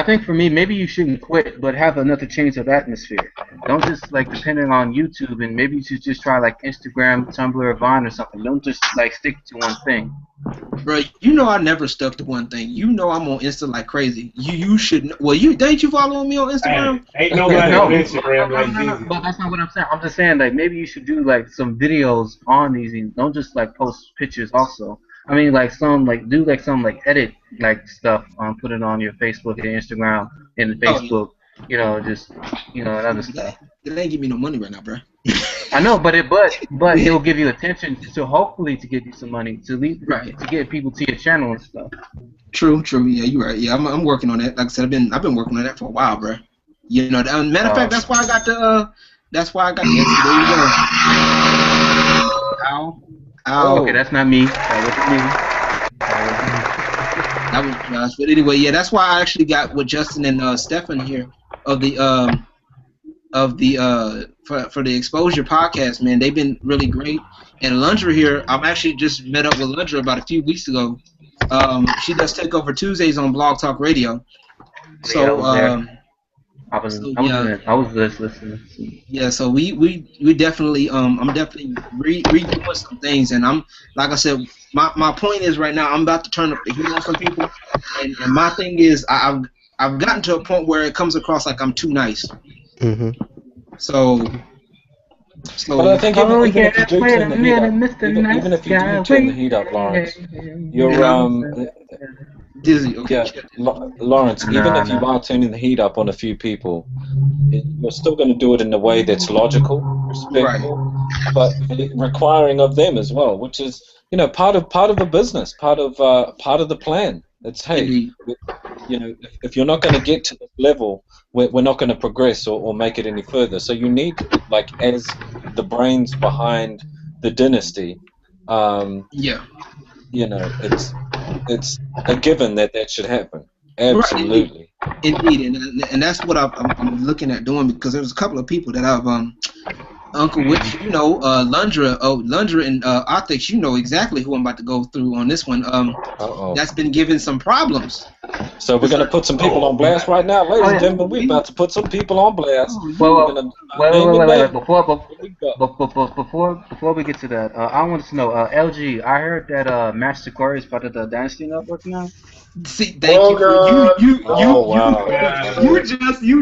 think for me, maybe you shouldn't quit, but have another change of atmosphere. Don't just like depending on YouTube, and maybe you should just try like Instagram, Tumblr, or Vine or something. Don't just like stick to one thing. Bro, you know I never stuck to one thing. You know I'm on Insta like crazy. You should. Well, ain't you following me on Instagram? Ain't nobody on Instagram like you. But that's not what I'm saying. I'm just saying like maybe you should do like some videos on these, and don't just like post pictures also. I mean, like some edit like stuff, put it on your Facebook and Instagram and Facebook, you know, just and other stuff. It ain't give me no money right now, bro. I know, but it'll give you attention to hopefully to get you some money to get people to your channel and stuff. True. Yeah, you're right. Yeah, I'm working on that. Like I said, I've been working on that for a while, bro. You know, matter of fact, that's why I got the. There you go. Ow. Oh, okay, that's not me. That was Josh. But anyway, yeah, that's why I actually got with Justin and Stefan here of the of the for the Exposure podcast, man. They've been really great. And Lundra here, I'm actually just met up with Lundra about a few weeks ago. She does Takeover Tuesdays on Blog Talk Radio. So I was just listening. Yeah, so we definitely I'm definitely redoing some things, and I'm like I said, my point is right now I'm about to turn up the heat on some people, and my thing is I've gotten to a point where it comes across like I'm too nice. Mm-hmm. So but I think even if you do turn the heat up, even if you do turn the heat up, Lawrence, you're Dizzy. Okay. Yeah, Lawrence. Even if you are turning the heat up on a few people, you're still going to do it in a way that's logical, respectful, but requiring of them as well, which is part of a business, part of the plan. It's if you're not going to get to this level, we're not going to progress or make it any further. So you need, like, as the brains behind the dynasty, it's a given that should happen. Absolutely. Right, indeed, and that's what I'm looking at doing, because there's a couple of people that I've Uncle Witch, Lundra and Optics, exactly who I'm about to go through on this one. That's been giving some problems. So we're gonna put some people on blast right now, ladies and gentlemen. We're about to put some people on blast. Wait. Before we get to that, I wanted to know, LG. I heard that Master Corey is part of the Dynasty Network now. See, thank you. You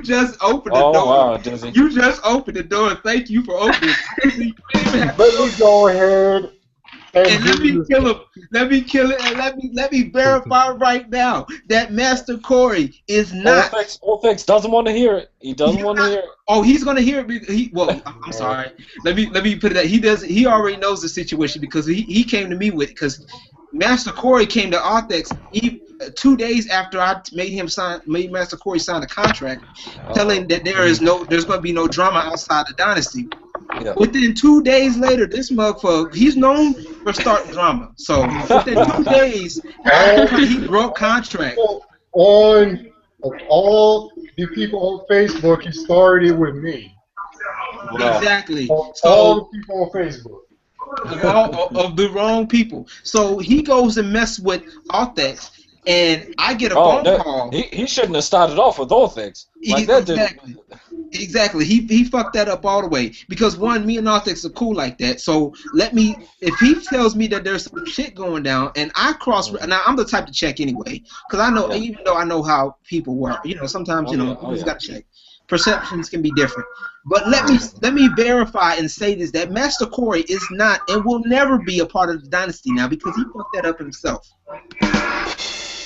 just opened the door. Wow, Dizzy. You just opened the door. Thank you for opening. Let me go ahead and let me kill him. Let me kill it, and let me verify right now that Master Corey is not. Orphex doesn't want to hear it. He doesn't want to hear it. Oh, he's gonna hear it. I'm sorry. Let me put it that he already knows the situation, because he came to me with it, because Master Corey came to Arthex 2 days after I made Master Corey sign a contract, telling that there's going to be no drama outside the Dynasty. Yeah. Within 2 days later, this motherfucker, he's known for starting drama. So within 2 days, he broke contract. On all the people on Facebook, he started with me. Wow. Exactly. All the people on Facebook. Of the wrong people. So he goes and mess with Arthex, and I get a phone call. He shouldn't have started off with Orphex. Exactly. He fucked that up all the way. Because one, me and Arthex are cool like that. So if he tells me that there's some shit going down, and I now I'm the type to check anyway, because I know, even though I know how people work, sometimes you just gotta check. Perceptions can be different. But let me verify and say this, that Master Corey is not and will never be a part of the Dynasty now, because he fucked that up himself.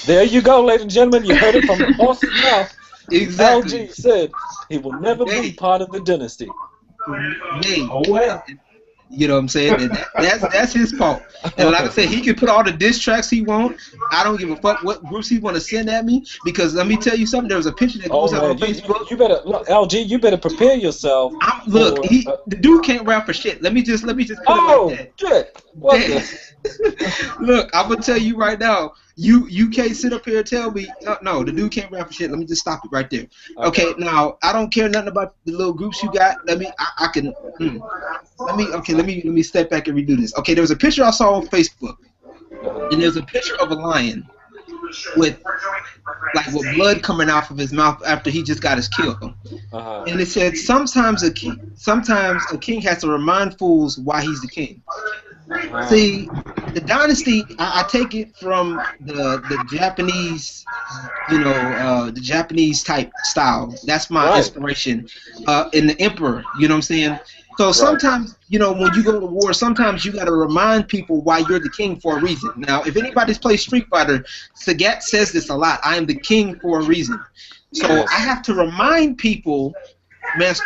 There you go, ladies and gentlemen. You heard it from the horse's mouth. Exactly. LG said he will never be part of the Dynasty. Oh, well. You know what I'm saying? That's his fault. And like I said, he can put all the diss tracks he wants. I don't give a fuck what groups he want to send at me, because let me tell you something. There was a picture that goes out on Facebook. You better look, LG. You better prepare yourself. The dude can't rap for shit. Let me just put it like that. Shit. Look, I'm gonna tell you right now. You can't sit up here and tell me no, the dude can't rap for shit. Let me just stop it right there. Okay, now I don't care nothing about the little groups you got. Let me step back and redo this. Okay, there was a picture I saw on Facebook, and there's a picture of a lion with blood coming out of his mouth after he just got his kill. And it said sometimes a king has to remind fools why he's the king. See, the Dynasty, I take it from the Japanese, the Japanese type style. That's my inspiration. In the Emperor, you know what I'm saying? So sometimes, when you go to war, sometimes you got to remind people why you're the king for a reason. Now, if anybody's played Street Fighter, Sagat says this a lot. I am the king for a reason. So I have to remind people,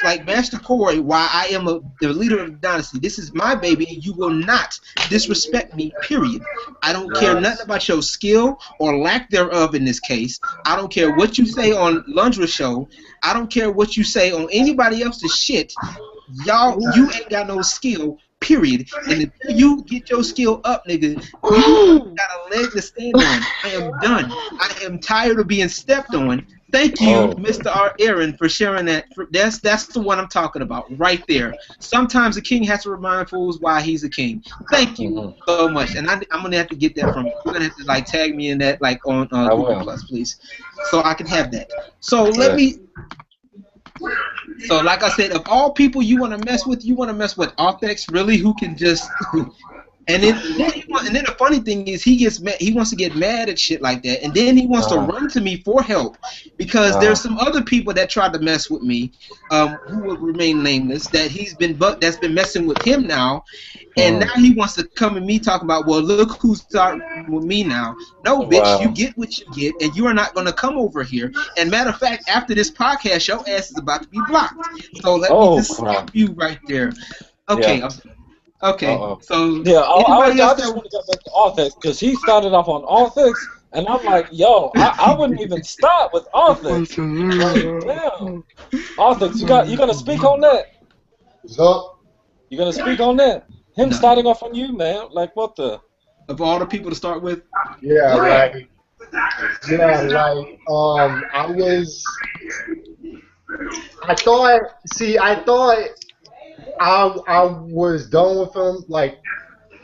like Master Corey, why I am the leader of the Dynasty. This is my baby, and you will not disrespect me, period. I don't care nothing about your skill or lack thereof in this case. I don't care what you say on Lundra's show. I don't care what you say on anybody else's shit. You ain't got no skill, period. And if you get your skill up, nigga, you got a leg to stand on. I am done. I am tired of being stepped on. Thank you, Mr. R. Aaron, for sharing that. That's the one I'm talking about right there. Sometimes a king has to remind fools why he's a king. Thank you so much, and I'm gonna have to get that from you. You're gonna have to like tag me in that like on Google Plus, please, so I can have that. So let me. So like I said, of all people you want to mess with Arthex, really, who can just. And then the funny thing is he gets mad, he wants to get mad at shit like that, and then he wants to run to me for help because there's some other people that tried to mess with me, who will remain nameless, that's been messing with him now, and now he wants to come at me talking about, well, look who's starting with me now. No, bitch, you get what you get, and you are not going to come over here. And matter of fact, after this podcast, your ass is about to be blocked. So let me just stop you right there. Okay. Yeah. Okay, so I just want to go back to Arthex because he started off on Arthex, and I'm like, yo, I wouldn't even start with Arthex. Damn, Arthex, you gonna speak on that? What's up? You gonna speak on that? Him starting off on you, man? Like what the? Of all the people to start with? Yeah, right. Yeah, like I thought I was done with him like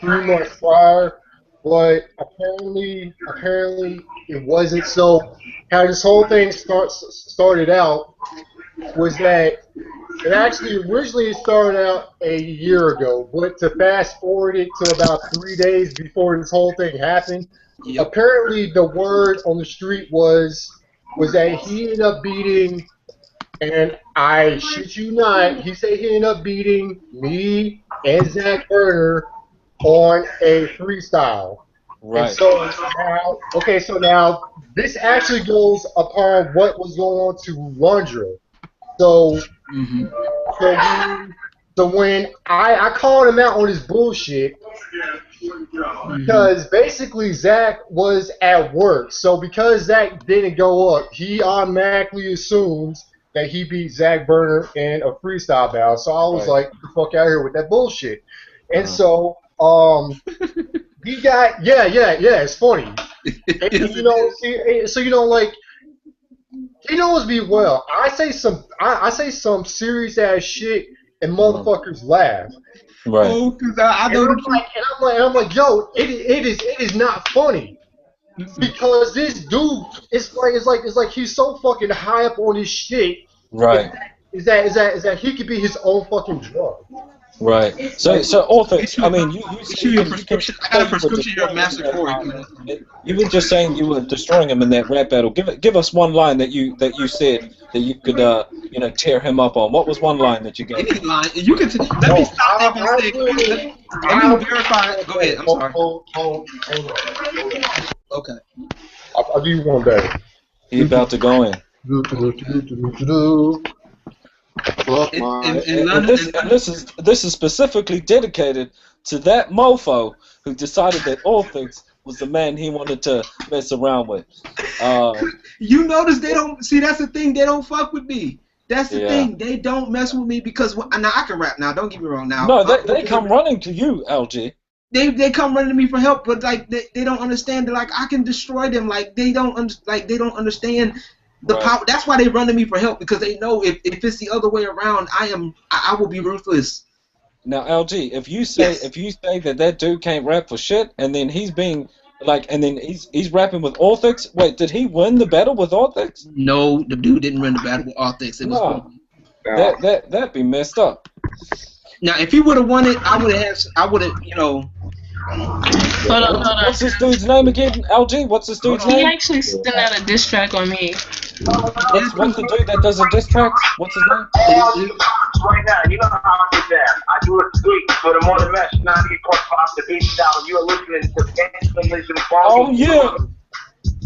3 months prior, but apparently it wasn't. So how this whole thing started out was that it actually originally started out a year ago, but to fast forward it to about 3 days before this whole thing happened, apparently the word on the street was that he ended up beating. And I shit you not, he said he ended up beating me and Zach Burner on a freestyle. Right. And so now this actually goes upon what was going on to Lundra. So, so when I called him out on his bullshit, because basically Zach was at work. So because Zach didn't go up, he automatically assumes that he beat Zach Burner in a freestyle battle. So I was like, get the fuck out of here with that bullshit. And so he got it's funny. And, you know, so you know, like, he knows me well. I say some serious ass shit and motherfuckers laugh. Right. Oh, because I know and I'm like, yo, it is not funny. Because this dude, it's like he's so fucking high up on his shit. Right. Is that he could be his own fucking drug. Right. So Arthex, I mean, you issue a prescription. I got a prescription. You're a master for it. You were just saying you were destroying him in that rap battle. Give us one line that you said that you could tear him up on. What was one line that you gave? Any line. You can. Let me stop that mistake. Let me verify. Go ahead. I'm sorry. Hold on. Okay. I'll give you one better. He's about to go in. This is specifically dedicated to that mofo who decided that Arthex was the man he wanted to mess around with. You notice they don't see. That's the thing. They don't fuck with me. That's the thing. They don't mess with me because now I can rap now. Don't get me wrong. Now no, they come running to you, LG. They come running to me for help, but like they don't understand that like I can destroy them. Like they don't understand the power. That's why they run to me for help, because they know if it's the other way around, I will be ruthless. Now LG, if you say that dude can't rap for shit, and then he's being he's rapping with Arthex. Wait, did he win the battle with Arthex? No, the dude didn't win the battle with Arthex. It was that'd be messed up. Now, if he would have won it, I would have, you know. Hold on. What's this dude's name again? LG? What's this dude's name? He actually sent out a diss track on me. What's the dude that does a diss track? What's his name? Right now, you know how I get that. I do it sweet for the Morning Mesh 98.5 to beat down. You are listening to the Nation. Oh, yeah.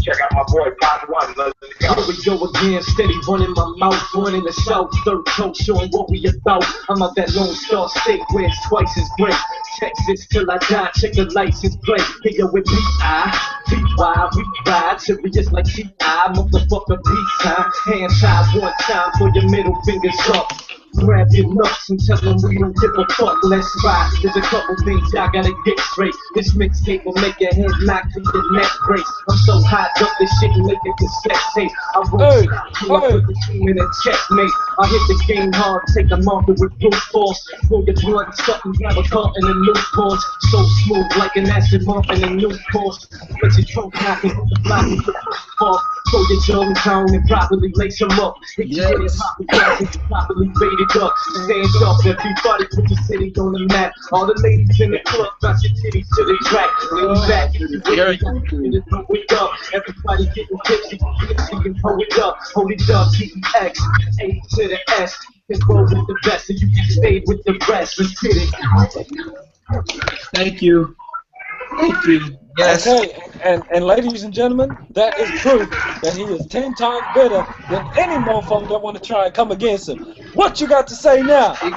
Check out my boy Pop One. Let's go. Here we go again, steady running my mouth, running the south, third coat, showing what we about. I'm not that Lone Star State where it's twice as great. Texas till I die. Check the license plate. Hey yo, with P.I. we ride. Serious like T.I. Motherfucker, peace time. Hand tied one time for your middle fingers up. Grab your nuts and tell them we don't give a fuck. Let's ride. There's a couple things y'all gotta get straight. This mixtape will make your head knock to your neck brace. I'm so hot up this shit and make it cassette tape. I won't stop till I put the team in a checkmate. I hit the game hard, take a marker with brute force. Pull your blood, something, grab a car in a new course. So smooth like an acid month in a new course. Let your trunk knocking with the block with the off. Throw your Jones down and properly lace them up. If you get it properly rated up. Stand up, everybody put your city on the map. All the ladies in the club, got your titties to the track. Lean back, wake up. Everybody getting tipsy, and hold it up, T-E-X, A to the S. And roll with the best, and you can stay with the rest. Let's get it. Thank you. Thank you. Yes. Okay, and ladies and gentlemen, that is proof that he is 10 times better than any motherfucker that want to try and come against him. What you got to say now? Here's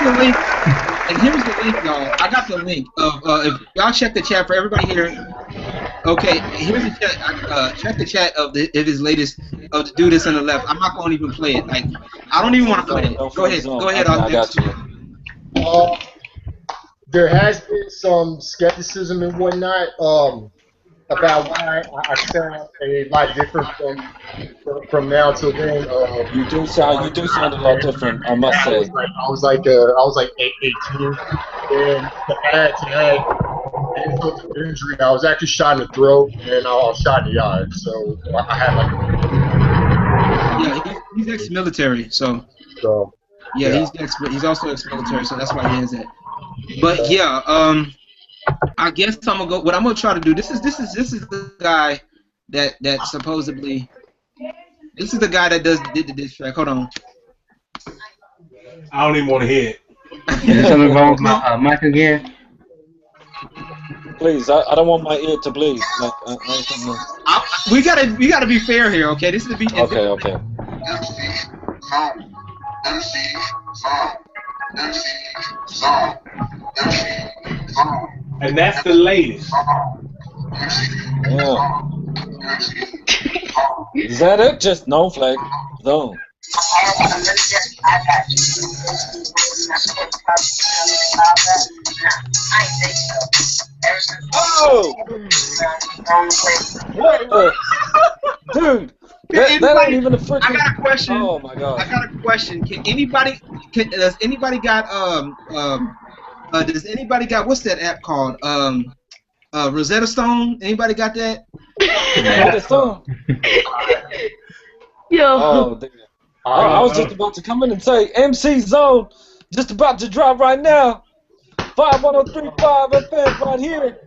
the link, and here's the link, y'all. I got the link of if y'all check the chat for everybody here. Okay, here's the chat. Check the chat of his latest of the dude that's on the left. I'm not going to even play it. Like, I don't even want to play it. Go ahead. Go ahead. I got you. There has been some skepticism and whatnot about why I sound a lot different from now till then. You do sound a lot different, I must say. I was like 18, and to add to that, injury, I was actually shot in the throat and I was shot in the eye. So I had yeah, he's ex-military, so yeah, he's also ex-military, so that's why he has that. But yeah, I guess I'm gonna go. What I'm gonna try to do. This is the guy that supposedly. This is the guy that did the diss track. Hold on. I don't even want to hear it. Is there something wrong with my mic again? Please, I don't want my ear to bleed. Like, we gotta be fair here, okay? This is the beat. Okay. And that's the latest. Yeah. Is that it? Just no flag zone. Oh! What? Dude! That ain't even a freaking. I got a question. Oh my god. I got a question. Does anybody got what's that app called? Rosetta Stone? Anybody got that? Rosetta Stone. Yo. Oh, damn. I was just about to come in and say MC Zone just about to drop right now. 51035 FM right here.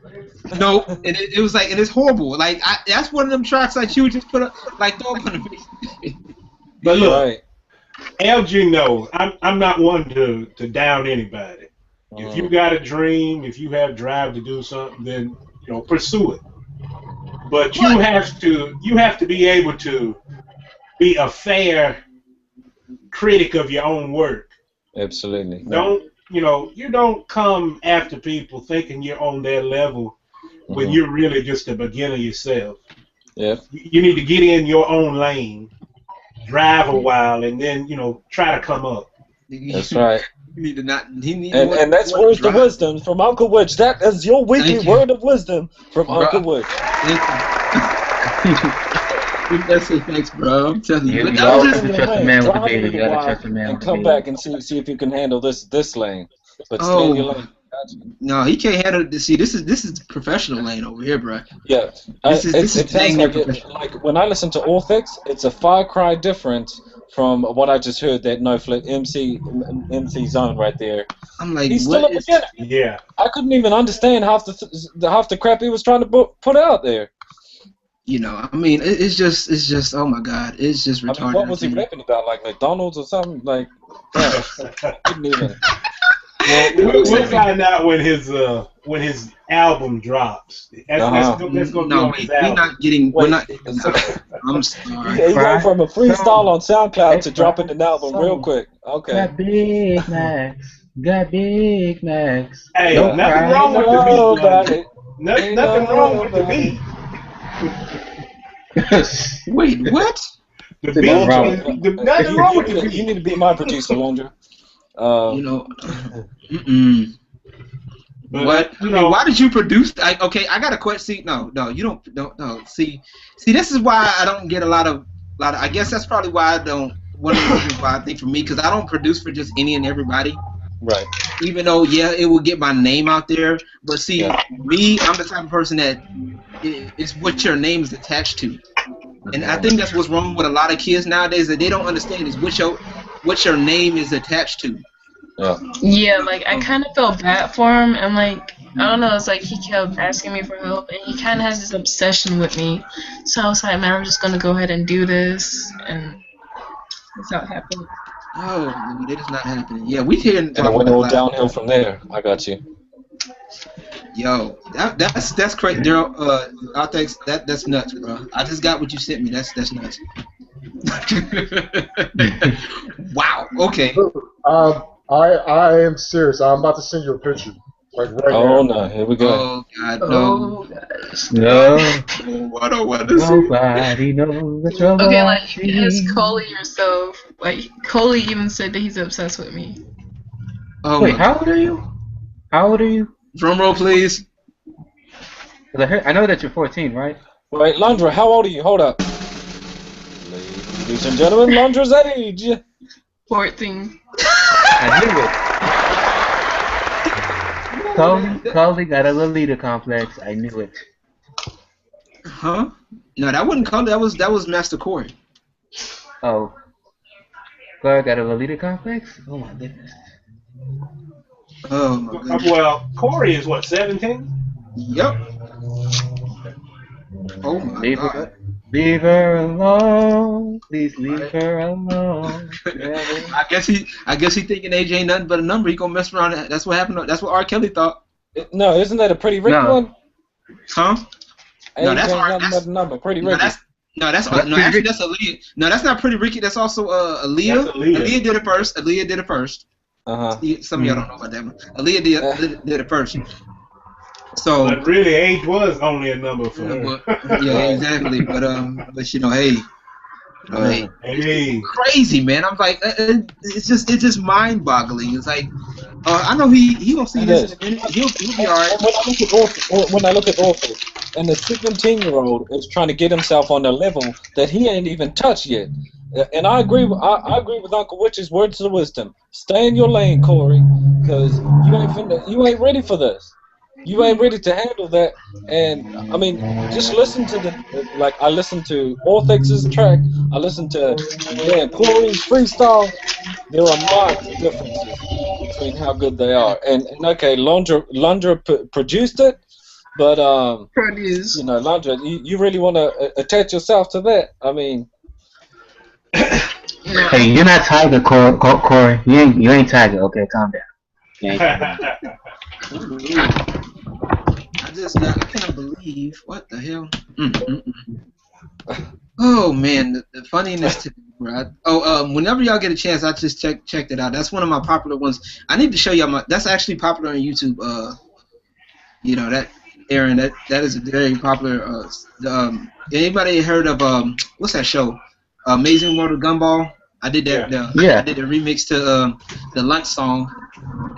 No, and it was like, and it's horrible. Like that's one of them tracks like you would just put up, like throw up on the face. But look, right. LG knows I'm not one to down anybody. If you got a dream, if you have drive to do something, then pursue it. But you have to be able to be a fair critic of your own work. Absolutely. You don't come after people thinking you're on their level when you're really just a beginner yourself. Yeah. You need to get in your own lane, drive a while, and then try to come up. That's right. You need to not. And that's words of wisdom from Uncle Witch. That is your weekly word of wisdom from Uncle Witch. That's it, thanks, bro. I'm telling you. You always trust a man with a baby. You gotta trust a man with a baby. Come back and see if you can handle this lane. But stay in your lane. No, he can't handle it. See, this is professional lane over here, bro. Yeah, it sounds like when I listen to Orthix, it's a far cry different from what I just heard. That No Flip MC Zone right there. I'm like, he's still a beginner. Yeah, I couldn't even understand half the crap he was trying to put out there. I mean, it's just, oh my God, it's just retarded. I mean, what was he rapping about, like McDonald's or something? Like, yeah, couldn't even. Well, we'll find out when his album drops. That's gonna be on his album. We're not getting. We're not. I'm sorry. He went from a freestyle on SoundCloud to dropping an album real quick. Okay. That Big Macs. Got Big Macs. Hey, Don't nothing cry. wrong with the beat. Nobody. Nothing wrong with the beat. Wait, what? The Nothing beat. wrong. Nothing wrong with the You beat. need to be my producer, Londra. You know, But, what? you I know, mean, why did you produce? Okay, I got a question. See, no, you don't. No. See, this is why I don't get a lot of. I guess that's probably why I don't. One of the reasons why I think for me, because I don't produce for just any and everybody. Right. Even though, yeah, it will get my name out there, but see, me, I'm the type of person that it's what your name is attached to, and I think that's what's wrong with a lot of kids nowadays, that they don't understand is what your name is attached to. Yeah. Yeah, like I kind of felt bad for him, and like I don't know, it's like he kept asking me for help, and he kind of has this obsession with me. So I was like, man, I'm just gonna go ahead and do this, and that's how it happened. Oh, no, it is not happening. Yeah, we hear And it went all downhill from there. I got you. Yo, that's crazy, Daryl. Artex, that's nuts, bro. I just got what you sent me. That's nuts. Wow. Okay. I am serious. I'm about to send you a picture. Like right Oh now. no, here we go. Oh God, no. No. I don't want to see. Nobody knows that you're Okay, like watching. ask Coley yourself. Like Coley even said that he's obsessed with me. Oh, Wait, my how old are you? How old are you? Drum roll, please. 'Cause I know that you're 14, right? Wait, Londra, how old are you? Hold up. Ladies and gentlemen, Londra's age. 14. I knew it. Coley got a Lolita complex. I knew it. Huh? No, that wasn't Coley. That was Master Corey. Oh. Corey got a Lolita complex? Oh my goodness. Oh my goodness. Well, Corey is what, 17? Yep. Oh my Leave God. her, leave her alone. Please leave her alone. I guess he thinking AJ ain't nothing but a number. He gonna mess around. That's what happened. That's what R. Kelly thought. No, isn't that a Pretty Ricky No. one? Huh? No, Age that's ain't R. nothing but a number. Pretty No, Ricky. that's actually that's Aaliyah. No, that's not Pretty Ricky. That's also Aaliyah. That's Aaliyah. Aaliyah did it first. Uh-huh. Some of y'all don't know about that one. Aaliyah did it first. So. But really, age was only a number for her. Yeah, exactly. But you know, hey. Hey, Hey. crazy, man. I'm like, it's just mind-boggling. It's like, I know he gonna see this in a minute. He'll be all right. When I look at authors, and the 17-year-old is trying to get himself on a level that he ain't even touched yet. And I agree with Uncle Witch's words of wisdom. Stay in your lane, Corey, because you ain't ready for this. You ain't ready to handle that. And I mean, just listen to I listened to Orthex's track. I listened to Corey's freestyle. There are marked differences between how good they are. And okay, Londra produced it, but Produced. you know, Londra, you really want to attach yourself to that? I mean. Hey, you're not Tiger, Corey. You ain't Tiger. Okay, calm down. You ain't Tiger. I can't believe what the hell. Oh man, the funniness to right. Whenever y'all get a chance, I just checked it out. That's one of my popular ones. I need to show y'all that's actually popular on YouTube. You know that Aaron, that is a very popular. Anybody heard of what's that show? Amazing World of Gumball. I did that. I did a remix to the Lunch song.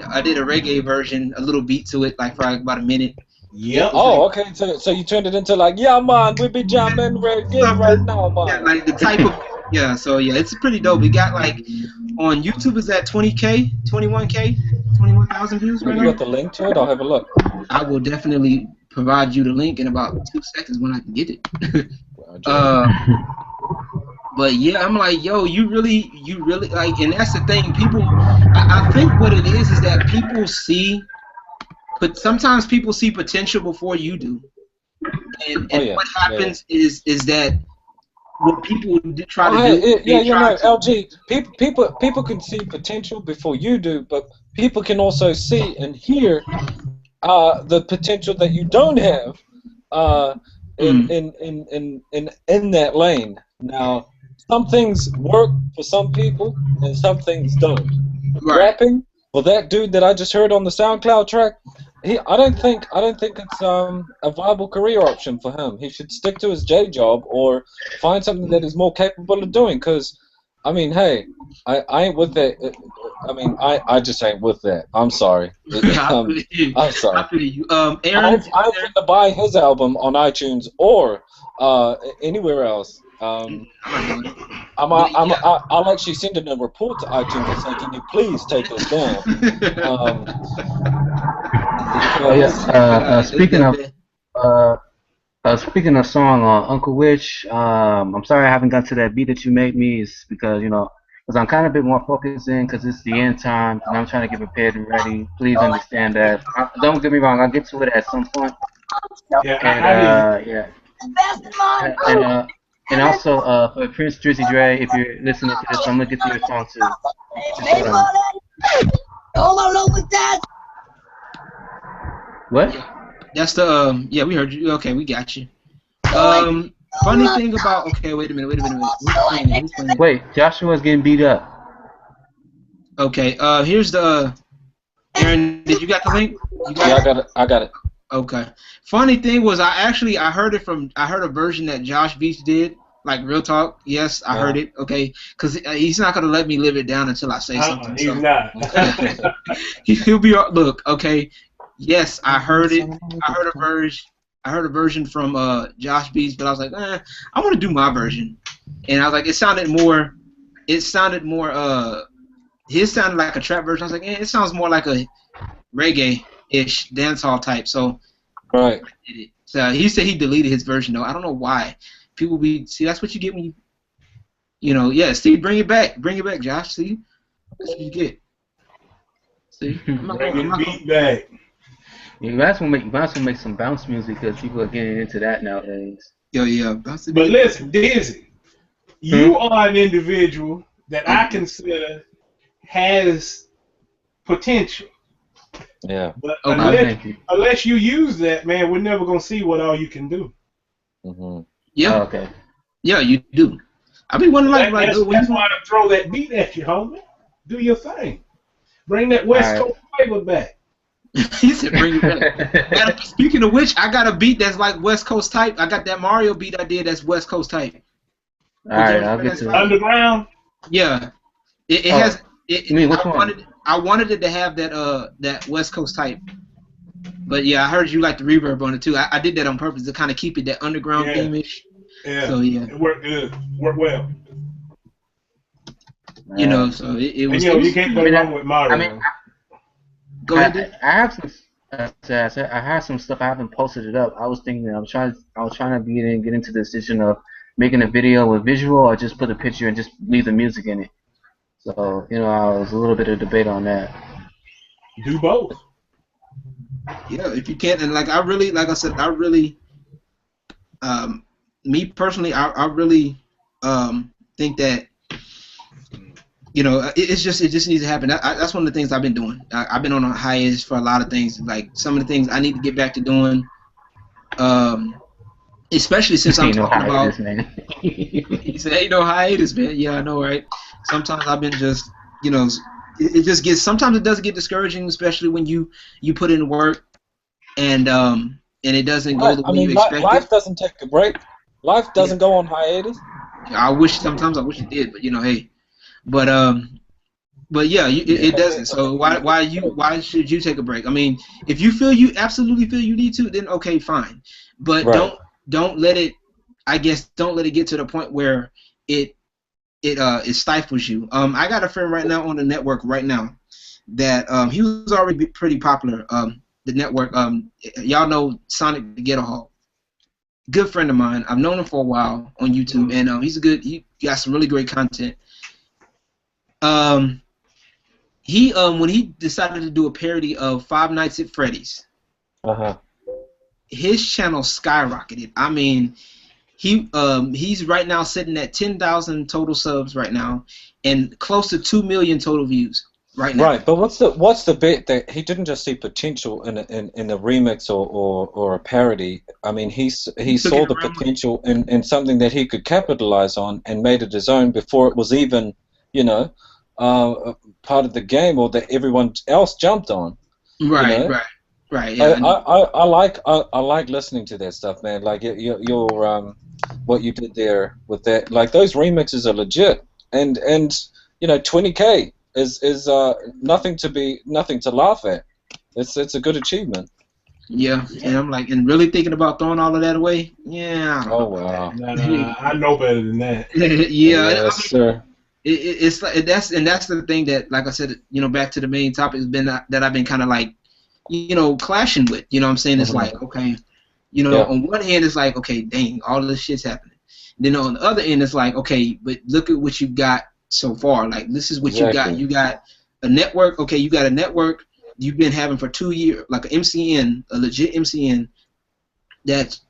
I did a reggae version, a little beat to it, like for about a minute. Yep. Oh, okay. So you turned it into like, yeah, man, we be jamming reggae right now, man. Yeah, like the type of So yeah, it's pretty dope. We got like on YouTube is at 20K, 21,000 views right now. You got the link to it? I'll have a look. I will definitely provide you the link in about 2 seconds when I can get it. But yeah, I'm like, yo, you really like, and that's the thing. People, I think what it is that people see, but sometimes people see potential before you do, and what happens is that what people try to do. LG. People can see potential before you do, but people can also see and hear the potential that you don't have in that lane. Now, some things work for some people and some things don't. Right. Rapping well, that dude that I just heard on the SoundCloud track, I don't think it's a viable career option for him. He should stick to his day job or find something that he's more capable of doing. Because, I mean, hey, I ain't with that. I mean, I just ain't with that. I'm sorry. I'm sorry. Aaron, I'm going to buy his album on iTunes or anywhere else. I'll actually send in a report to iTunes and say, can you please take this down? Speaking of song, Uncle Witch, I'm sorry I haven't got to that beat that you made me. It's because I'm kind of a bit more focused in because it's the end time and I'm trying to get prepared and ready. Please understand that. Don't get me wrong, I'll get to it at some point. And also for Prince Drizzy Dre, if you're listening to this, I'm gonna get to your song too. What? That's the yeah, we heard you. Okay, we got you. Funny thing about wait a minute. Who's playing it? Wait, Joshua's getting beat up. Okay, here's the Aaron, did you got the link? I got it. Okay. Funny thing was I heard a version that Josh Beach did, like real talk. Yes, I heard it. Okay, because he's not gonna let me live it down until I say something. He's not. He'll be look. Okay. Yes, I heard it. I heard a version from Josh Beach, but I was like, I want to do my version. And I was like, it sounded more. His sounded like a trap version. I was like, it sounds more like a reggae-ish dancehall type. So, right. So he said he deleted his version though. I don't know why. People see that's what you get when you, yeah. Steve, bring it back, Josh. See, that's what you get. See, bring it beat back. You might as well make some bounce music because people are getting into that nowadays. Yeah. But listen, Dizzy, you are an individual that I consider has potential. Yeah. But unless you use that, man, we're never gonna see what all you can do. Mm-hmm. Yeah. Oh, okay. Yeah, you do. I mean, that's why I throw that beat at you, homie. Do your thing. Bring that West Coast flavor back. He said, "Bring it back." Speaking of which, I got a beat that's like West Coast type. I got that Mario beat I did that's West Coast type. All right, I'll get to it. Underground. Yeah, it has. Which one? I wanted it to have that West Coast type. But yeah, I heard you like the reverb on it too. I did that on purpose to kind of keep it that underground theme-ish. Yeah. So yeah. It worked good. Worked well. So it was. And, you can't go wrong with Mario. I mean, go ahead. I have some. I have some stuff. I haven't posted it up. I was thinking. I was trying to get into the decision of making a video with visual or just put a picture and just leave the music in it. So I was a little bit of debate on that. Do both. Yeah, if you can, and like I said, me personally, I really think that it just needs to happen. That's one of the things I've been doing. I've been on a hiatus for a lot of things. Like some of the things I need to get back to doing, especially since I'm talking about. He said, "Ain't no hiatus, man." Yeah, I know, right? Sometimes I've been just, it just gets. Sometimes it does get discouraging, especially when you put in work, and it doesn't go the way you expect. Life doesn't take a break. Life doesn't go on hiatus. Sometimes I wish it did, but hey. But yeah, it doesn't. So why should you take a break? I mean, if you absolutely feel you need to, then okay, fine. But don't let it. I guess don't let it get to the point where it stifles you. I got a friend right now on the network right now that he was already pretty popular. The network, y'all know Sonic the Ghetto Hall. Good friend of mine. I've known him for a while on YouTube, and he got some really great content. He when he decided to do a parody of Five Nights at Freddy's, his channel skyrocketed. I mean, he's right now sitting at 10,000 total subs right now, and close to 2 million total views right now. Right, but what's the bit that he didn't just see potential in a remix or a parody? I mean, he saw the potential in something that he could capitalize on and made it his own before it was even part of the game or that everyone else jumped on. Right, you know? right. Yeah, I like listening to that stuff, man. Like your what you did there with that, like those remixes are legit, and 20K is nothing to laugh at. It's a good achievement. yeah. And I'm like, and really thinking about throwing all of that away. Yeah. I don't know wow. Nah, I know better than that. yeah. Yes, sir. It's like that's the thing that, like I said, back to the main topic, has been that I've been kind of like, clashing with. You know what I'm saying? It's like, okay, on one hand it's like, okay, dang, all of this shit's happening. And then on the other end it's like, okay, but look at what you've got so far. Like, this is what you got. You got a network. Okay, you got a network you've been having for 2 years, like an MCN, a legit MCN. That's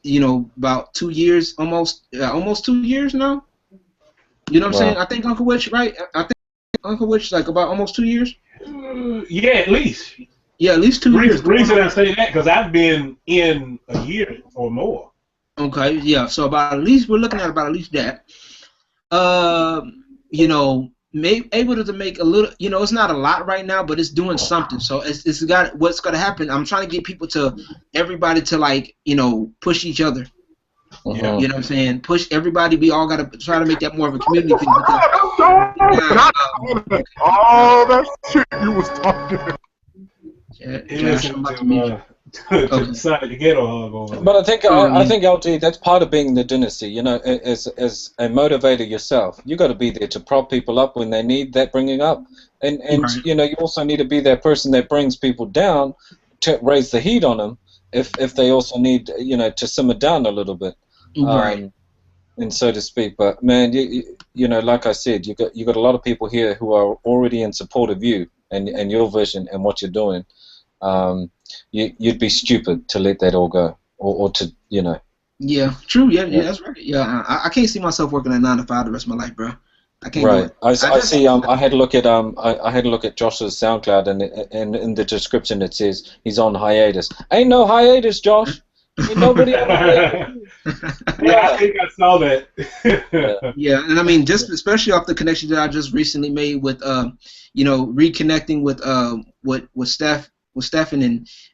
about 2 years, almost 2 years now. You know what I'm saying? I think Uncle Witch, right? I think Uncle Witch, like about almost 2 years. Yeah, at least. Yeah, at least 2 years. The reason I say that, because I've been in a year or more. Okay, yeah. So we're looking at about at least that. Able to make a little. It's not a lot right now, but it's doing something. So it's got what's going to happen. I'm trying to get everybody to like push each other. You know what I'm saying? Push everybody. We all got to try to make that more of a community thing. All that shit you was talking. Decided to get a hug over. But I think LT, that's part of being the dynasty. As a motivator yourself, you got to be there to prop people up when they need that bringing up, and right. You also need to be that person that brings people down to raise the heat on them if they also need to simmer down a little bit, right. And so to speak. But man, like I said, you got a lot of people here who are already in support of you and your vision and what you're doing. You'd be stupid to let that all go, or to Yeah, true. Yeah, that's right. Yeah, I can't see myself working a 9 to 5 the rest of my life, bro. I can't. Right. Do it. I see. I had a look at Josh's SoundCloud, and in the description it says he's on hiatus. Ain't no hiatus, Josh. Ain't nobody on hiatus. Yeah, I think I saw that. Yeah, and I mean, just especially off the connection that I just recently made with, reconnecting with Stephen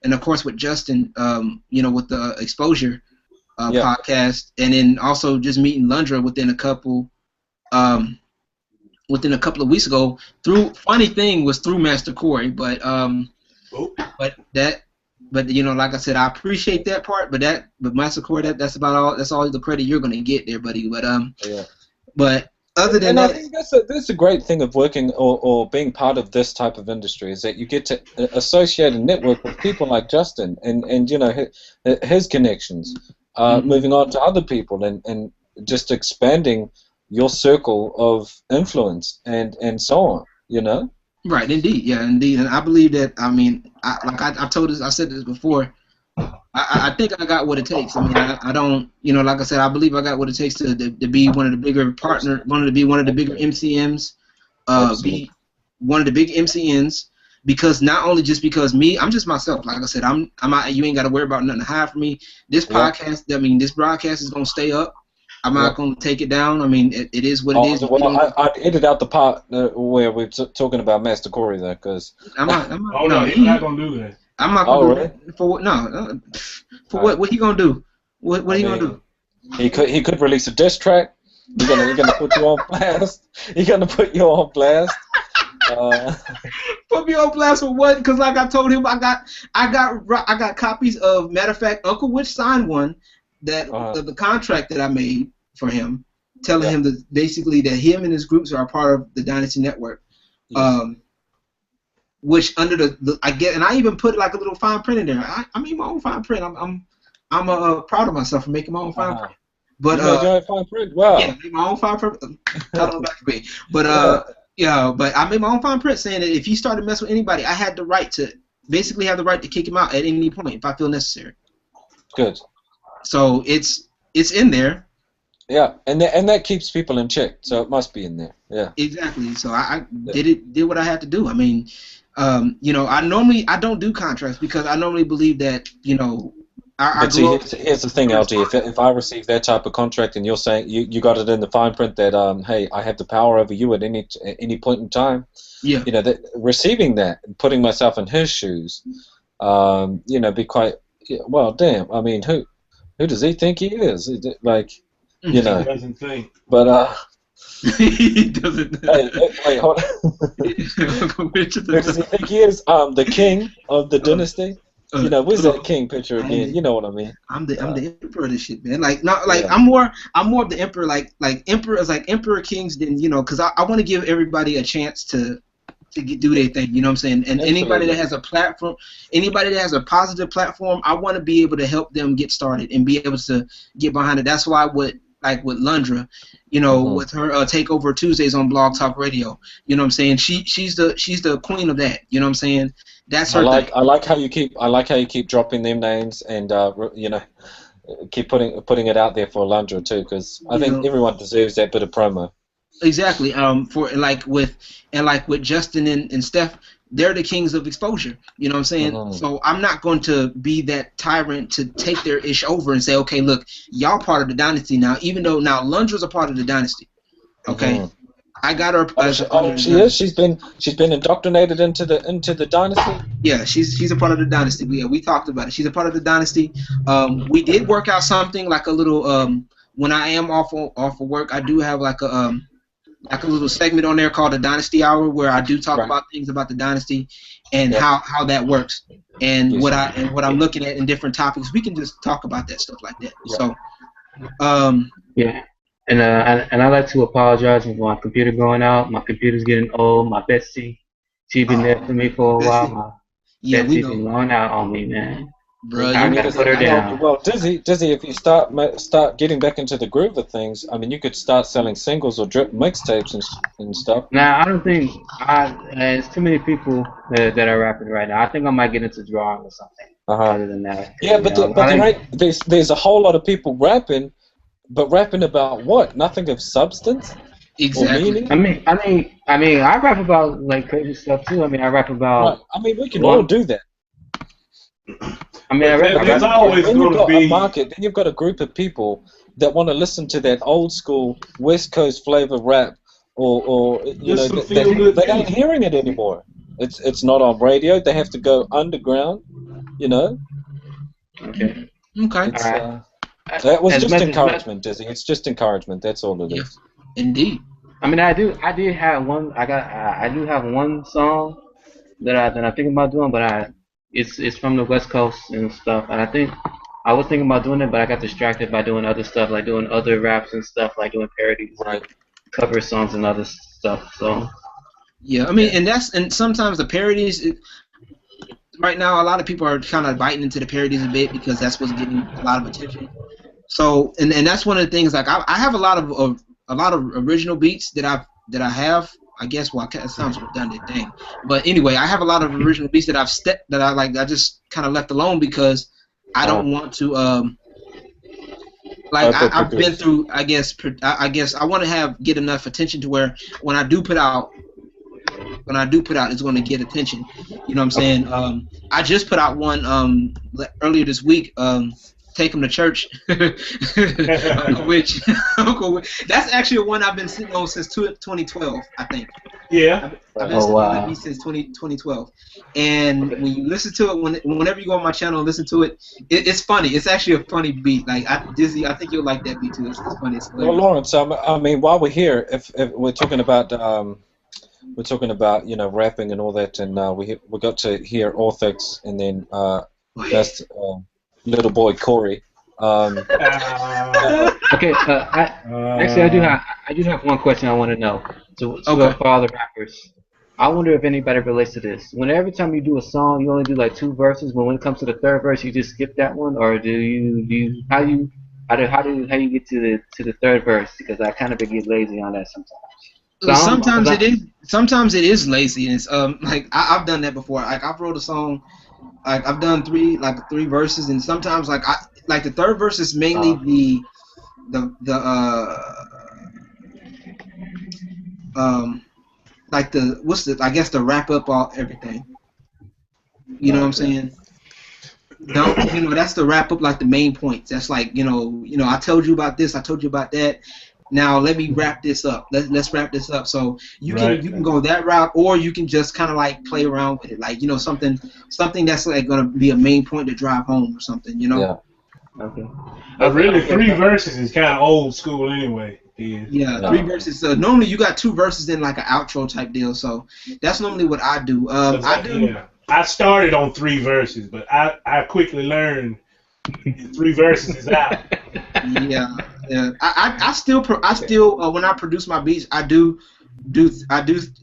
and of course with Justin, with the Exposure podcast, and then also just meeting Lundra within a couple of weeks ago. Funny thing was through Master Corey, but like I said, I appreciate that part, but Master Corey, that's all the credit you're gonna get there, buddy. But other than that, I think that's a great thing of working or being part of this type of industry, is that you get to associate and network with people like Justin and his connections, moving on to other people and just expanding your circle of influence and so on, Right, indeed, yeah, indeed, and I believe that. I mean, I said this before. I think I got what it takes. I mean, I don't, like I said, I believe I got what it takes to be one of the bigger bigger MCMs, be one of the big MCNs, because not only just because I'm just myself. Like I said, I'm out, you ain't got to worry about nothing to hide from me. This podcast, this broadcast is gonna stay up. I'm not going to take it down. I mean, it is what it is. Well, I edited out the part where we're talking about Master Corey, though, because he's not going to do that. I'm not going to do that. For what? No. For what? What he going to do? What he going to do? He could release a diss track. He's gonna put you on blast. He's gonna put you on blast. Put me on blast for what? Because like I told him, I got copies of. Matter of fact, Uncle Witch signed one that the contract that I made for him, telling him that basically that him and his groups are a part of the Dynasty Network, which under the I get, and I even put like a little fine print in there. I made my own fine print. I'm proud of myself for making my own fine print. But fine print. Wow. Yeah, I made my own fine print. I don't know back to me, but but I made my own fine print saying that if he started messing with anybody, I had the right to basically have the right to kick him out at any point if I feel necessary. Good. So it's in there. Yeah, and that keeps people in check, so it must be in there. Yeah. Exactly. So I did what I had to do. I mean, I don't do contracts because I normally believe that I But see, grew up. here's the thing, LG. If I receive that type of contract and you're saying you got it in the fine print that hey, I have the power over you at any point in time, Yeah. you know, that receiving that, putting myself in his shoes, you know, be quite well. Damn, I mean, who does he think he is? Like, you know, He doesn't think. but He doesn't. hey, wait, hold on. Who does he think he is? The king of the dynasty. You know, where's that king picture again? You know what I mean? I'm the emperor of this shit, man. Like not like Yeah. I'm more of the emperor. Like emperors, like emperor kings. Than because I want to give everybody a chance to do their thing. You know what I'm saying? And anybody that has a platform, anybody that has a positive platform, I want to be able to help them get started and be able to get behind it. That's why with Lundra, with her Takeover Tuesdays on Blog Talk Radio, you know what I'm saying? She's the queen of that. You know what I'm saying? That's her thing. I like how you keep dropping them names and you know, keep putting it out there for Lundra too, because I think everyone deserves that bit of promo. Exactly. For like with Justin and Steph, they're the kings of exposure. You know what I'm saying? So I'm not going to be that tyrant to take their ish over and say, okay, look, y'all part of the dynasty now. Even though now Lundra's a part of the dynasty. Okay. I got her. She is. She's been indoctrinated into the dynasty. Yeah, she's a part of the dynasty. We talked about it. She's a part of the dynasty. We did work out something like a little. When I am off of work, I do have like a little segment on there called the Dynasty Hour, where I do talk about things about the dynasty and how that works and what I'm looking at in different topics. We can just talk about that stuff like that. Yeah. So, yeah. And I like to apologize for my computer going out. My computer's getting old. My Betsy, she's been there for me for a while. Betsy's been going out on me, man. Bro, I gotta put her down. Well, Dizzy, if you start getting back into the groove of things, I mean, you could start selling singles or drip mixtapes and stuff. Nah, I don't think there's too many people that are rapping right now. I think I might get into drawing or something. Other than that. Yeah, there's a whole lot of people rapping. But rapping about what? Nothing of substance? Exactly. I mean, I rap about like crazy stuff too. I mean, I rap about. Right. I mean, we can all do that. I mean, I rap about. There's always then going you've got to be a market. Then you've got a group of people that want to listen to that old school West Coast flavor rap, or you know, they aren't hearing it anymore. It's not on radio. They have to go underground. You know. Okay. Okay. That was just encouragement, Dizzy. It's just encouragement. That's all it is. Indeed. I mean, I do have one. I do have one song that I'm thinking about doing, but it's from the West Coast and stuff. And I think I was thinking about doing it, but I got distracted by doing other stuff, like doing other raps and stuff, like doing parodies, cover songs and other stuff. So. Yeah, I mean, and sometimes the parodies. Right now, a lot of people are kind of biting into the parodies a bit because that's what's getting a lot of attention. So, and that's one of the things. Like, I have a lot of original beats that I have. I guess it sounds redundant, dang. But anyway, I have a lot of original beats that I just kind of left alone because I don't want to. I've been through. I guess I want to get enough attention to where when I do put out, it's going to get attention. You know what I'm saying? I just put out one earlier this week. Take Him to Church. Uncle Witch. That's actually one I've been sitting on since 2012, I think. Yeah. I've been sitting on that since 2012. And when you listen to it, whenever you go on my channel and listen to it, it's funny. It's actually a funny beat. Like Dizzy, I think you'll like that beat too. It's funny. It's well, Lawrence, I mean, while we're here, if we're talking about rapping and all that, and we got to hear Orthox and then that's little boy Corey. Okay. Actually, I do have one question I want to know. So for all the rappers, I wonder if anybody relates to this. Every time you do a song, you only do like 2 verses, but when it comes to the 3rd verse, you just skip that one, or do you how do you get to the 3rd verse? Because I kind of get lazy on that sometimes. Sometimes it is laziness. Like I've done that before. Like I've wrote a song, like I've done 3 verses, and sometimes the 3rd verse is mainly the wrap up all everything. You know what I'm saying? don't, you know, that's the wrap up, like the main points. That's like, you know, I told you about this, I told you about that. Now let me wrap this up. Let's wrap this up. So you can go that route, or you can just kind of like play around with it, like, you know, something that's like gonna be a main point to drive home or something, you know. Yeah. Okay. But really, 3 verses is kind of old school anyway. Yeah, 3 verses. Normally you got 2 verses in like an outro type deal. So that's normally what I do. I started on 3 verses, but I quickly learned 3 verses is out. Yeah. I still when I produce my beats, I do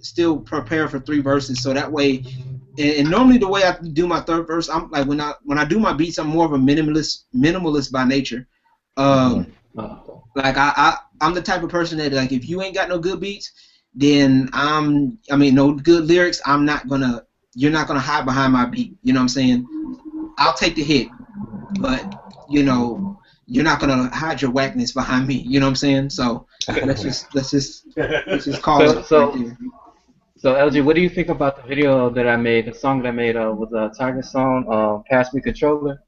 still prepare for 3 verses, so that way. And normally the way I do my 3rd verse, I'm like when I do my beats, I'm more of a minimalist by nature. Like I'm the type of person that, like, if you ain't got no good beats, then no good lyrics, you're not gonna hide behind my beat. You know what I'm saying? I'll take the hit, but you know, you're not gonna hide your whackness behind me. You know what I'm saying? So let's just call it. So LG, what do you think about the video that I made, the song that I made with a Tiger song, Pass Me Controller?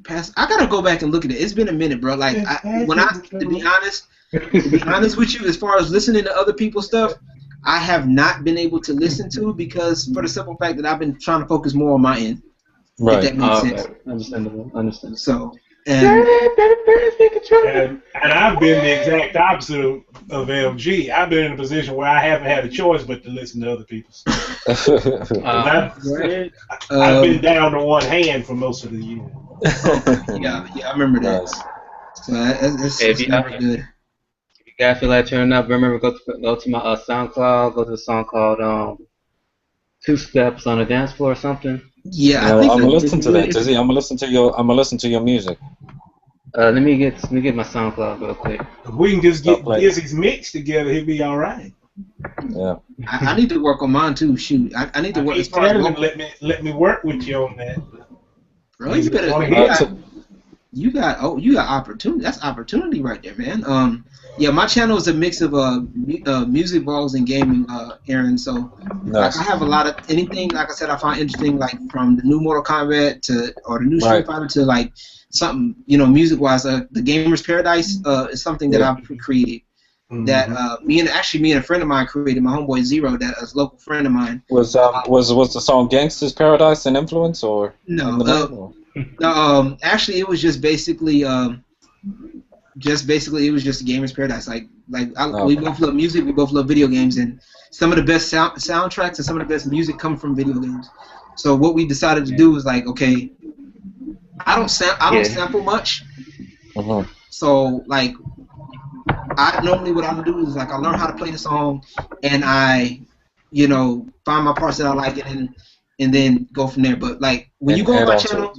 I gotta go back and look at it. It's been a minute, bro. Like, to be honest with you, as far as listening to other people's stuff, I have not been able to listen to, because for the simple fact that I've been trying to focus more on my end. Right. If that makes sense. Okay. Understandable. So. And I've been the exact opposite of LG. I've been in a position where I haven't had a choice but to listen to other people's stuff. I've been down to one hand for most of the year. Yeah, I remember that. So it's never good. If you guys feel like turning up, remember go to my SoundCloud, go to a song called 2 Steps on the Dance Floor or something. Yeah, I'm gonna listen to that, Dizzy. I'm gonna listen to your music. Let me get my SoundCloud real quick. If we can just get Dizzy's mix together, he'll be all right. Yeah. I need to work on mine too. Shoot, I need to work. As far as let me work with you on that. Bro, you got opportunity. That's opportunity right there, man. Yeah, my channel is a mix of music, vlogs, and gaming, Aaron. So nice. like, I have a lot of anything. Like I said, I find interesting, like from the new Mortal Kombat or the new Street Fighter to like something, you know, music-wise. The Gamer's Paradise is something that I've created. Mm-hmm. That me and a friend of mine created. My homeboy Zero, that is a local friend of mine. Was the song "Gangsta's Paradise" an influence or no? Actually, it was just basically it was just a Gamer's Paradise. We both love music, we both love video games, and some of the best soundtracks and some of the best music come from video games. So what we decided to do was like, okay, I don't sample much. Uh-huh. So like, what I do is like I learn how to play the song, and I, you know, find my parts that I like, and then go from there. But like when you go on my channel,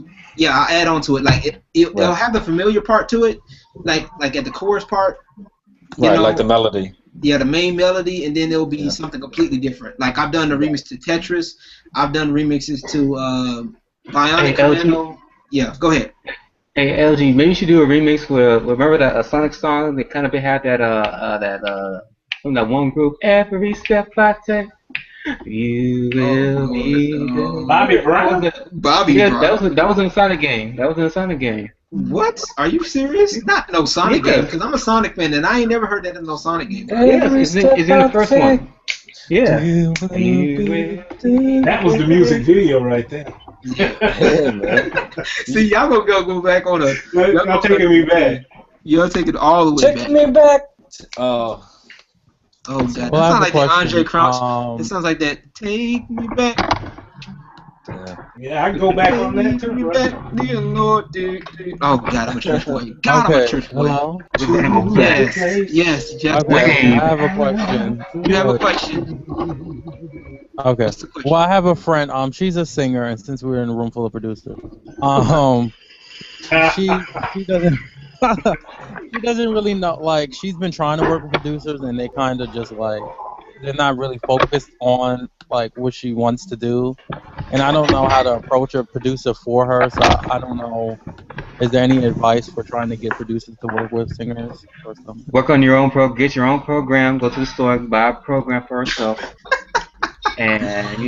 I'll add on to it. Like it'll have the familiar part to it, like at the chorus part. Right, like the melody. Yeah, the main melody, and then there'll be something completely different. Like I've done the remix to Tetris. I've done remixes to Bionic Commando. Yeah, go ahead. Hey LG, maybe you should do a remix with remember that Sonic song that kind of had that from that one group. Every step I take, you will be Bobby Brown. Bobby Brown. That was in the Sonic game. That was in the Sonic game. What? Are you serious? Not no Sonic game, because I'm a Sonic fan and I ain't never heard that in no Sonic game. Yeah, it's in the first one. Yeah. That was the music video right there. Yeah, man. See, y'all gonna go back on a. Y'all taking me back. Y'all taking all the way back. Taking me back. Oh. Oh god, that sounds like that Andre Crouch. It sounds like that. Take me back. Yeah, I can go back on that too, bro. Dear Lord, dude. Oh god, I'm a church boy. God, I'm a church boy. Hello? Yes, Jeff. Okay, I have a question. You have a question? Okay. Well, I have a friend. She's a singer, and since we're in a room full of producers, she doesn't. She doesn't really know. Like, she's been trying to work with producers, and they kind of just like they're not really focused on like what she wants to do. And I don't know how to approach a producer for her, so I don't know. Is there any advice for trying to get producers to work with singers or something? Work on your own get your own program, go to the store, buy a program for herself, and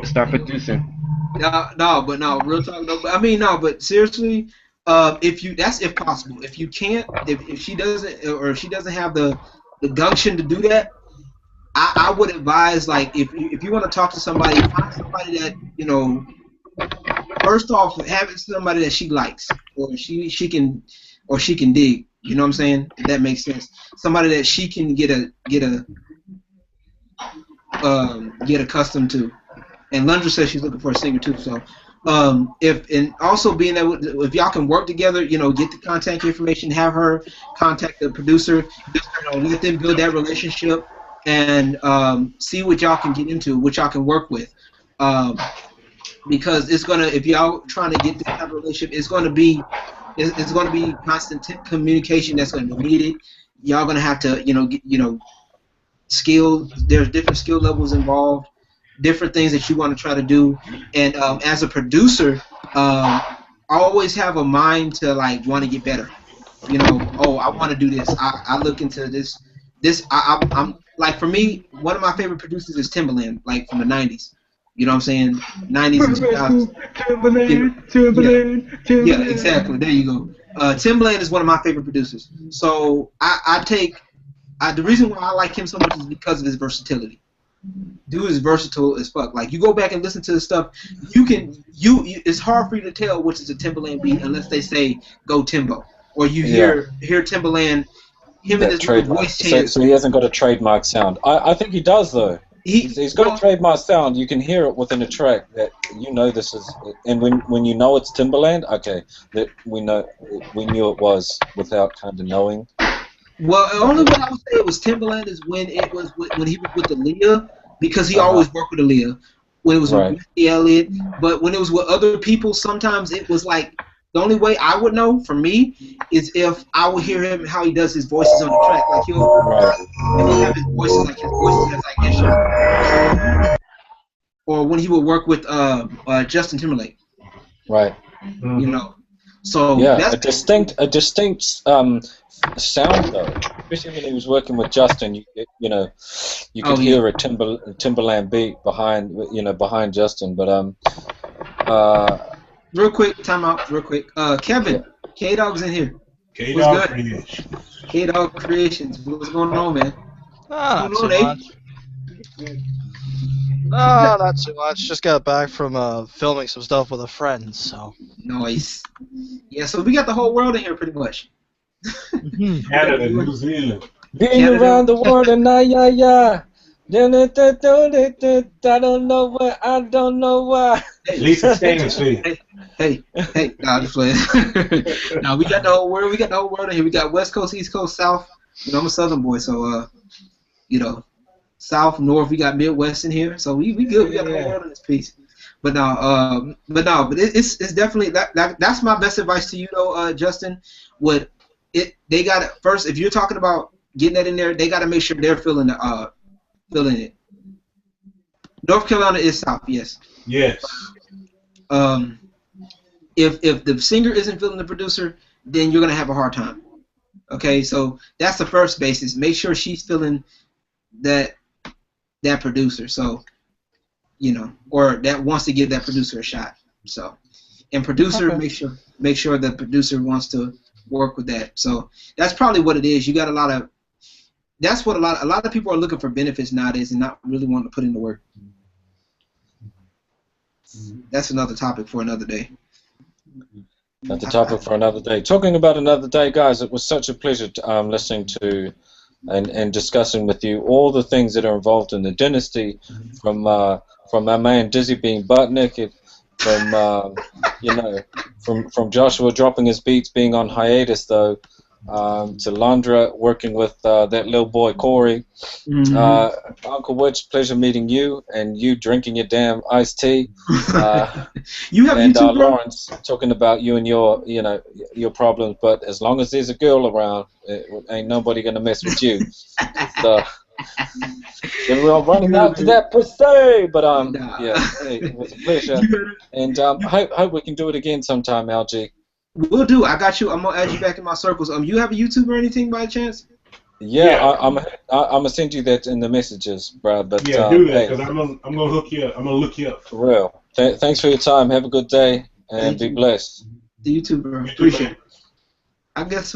start producing. No, real talk. No, but I mean, no, but seriously, if possible. If you can't, if she doesn't, or if she doesn't have the gumption to do that, I would advise, like, if you want to talk to somebody, find somebody that, first off, having somebody that she likes, or she can dig. You know what I'm saying? If that makes sense. Somebody that she can get accustomed to. And Lundra says she's looking for a singer too. So, and also being that if y'all can work together, get the contact information, have her contact the producer, just, let them build that relationship, and see what y'all can get into, what y'all can work with. Because it's gonna, if y'all trying to get this type of relationship, it's gonna be constant communication that's gonna be needed. Y'all gonna have to, skill. There's different skill levels involved, different things that you want to try to do, and as a producer, always have a mind to want to get better. I want to do this. I look into this. I'm like, for me, one of my favorite producers is Timbaland, like from the '90s. You know what I'm saying? 90s and 2000s. Timbaland. Yeah, exactly. There you go. Timbaland is one of my favorite producers. So the reason why I like him so much is because of his versatility. Dude is versatile as fuck. Like, you go back and listen to the stuff, it's hard for you to tell which is a Timbaland beat unless they say "Go Timbo," or you hear Timbaland, him and his voice change. So he hasn't got a trademark sound. I think he does though. He's got a trademark sound. You can hear it within a track that this is, and when you know it's Timbaland, okay, that we knew it was without kind of knowing. Well, the only way I would say it was Timbaland is when he was with Aaliyah, because he always worked with Aaliyah. When it was with Missy Elliott, but when it was with other people, sometimes it was like, the only way I would know, for me, is if I would hear him, how he does his voices on the track. Like, he'll have his voices, like his voices has issues. Or when he would work with Justin Timberlake. Right. So that's a distinct sound though, especially when he was working with Justin. You could hear a Timbaland beat behind Justin, but real quick, time out, real quick. Kevin, K-Dog's in here. K-Dog Creations. K-Dog Creations. What's going on, man? Not too much. No, not too much. Just got back from filming some stuff with a friend, so. Nice. Yeah, so we got the whole world in here pretty much. Canada, New Zealand. Being around the world and I don't know where, I don't know why. Lisa Stansfield. Hey, nah, just playing. Now we got the whole world. We got the whole world in here. We got West Coast, East Coast, South. I'm a Southern boy, so South, North. We got Midwest in here, so we good. We got the whole world in this piece. But it's definitely that's my best advice to you though, Justin. They got to first, if you're talking about getting that in there, they got to make sure they're feeling it. North Carolina is South, yes. Yes. If the singer isn't feeling the producer, then you're gonna have a hard time. Okay, so that's the first basis. Make sure she's feeling that producer. So, or that wants to give that producer a shot. So, and producer, make sure the producer wants to work with that. So that's probably what it is. You got that's what a lot of people are looking for benefits nowadays and not really wanting to put in the work. That's another topic for another day. That's a topic for another day. Talking about another day, guys, it was such a pleasure listening to and discussing with you all the things that are involved in the dynasty, from our man Dizzy being butt naked, from from Joshua dropping his beats, being on hiatus though, to Lundra working with that little boy Corey. Uncle Witch, pleasure meeting you, and you drinking your damn iced tea. You have and YouTube, Lawrence talking about you and your problems, but as long as there's a girl around, ain't nobody gonna mess with you. So, we're running out to that per se, but hey, it was a pleasure, and hope we can do it again sometime, LG. We'll do. I got you. I'm gonna add you back in my circles. You have a YouTube or anything by chance? Yeah. I'm gonna send you that in the messages, bro. But do that, because I'm gonna hook you up. I'm gonna look you up. For real. Thanks for your time. Have a good day and be blessed. You too, bro. Appreciate it. I guess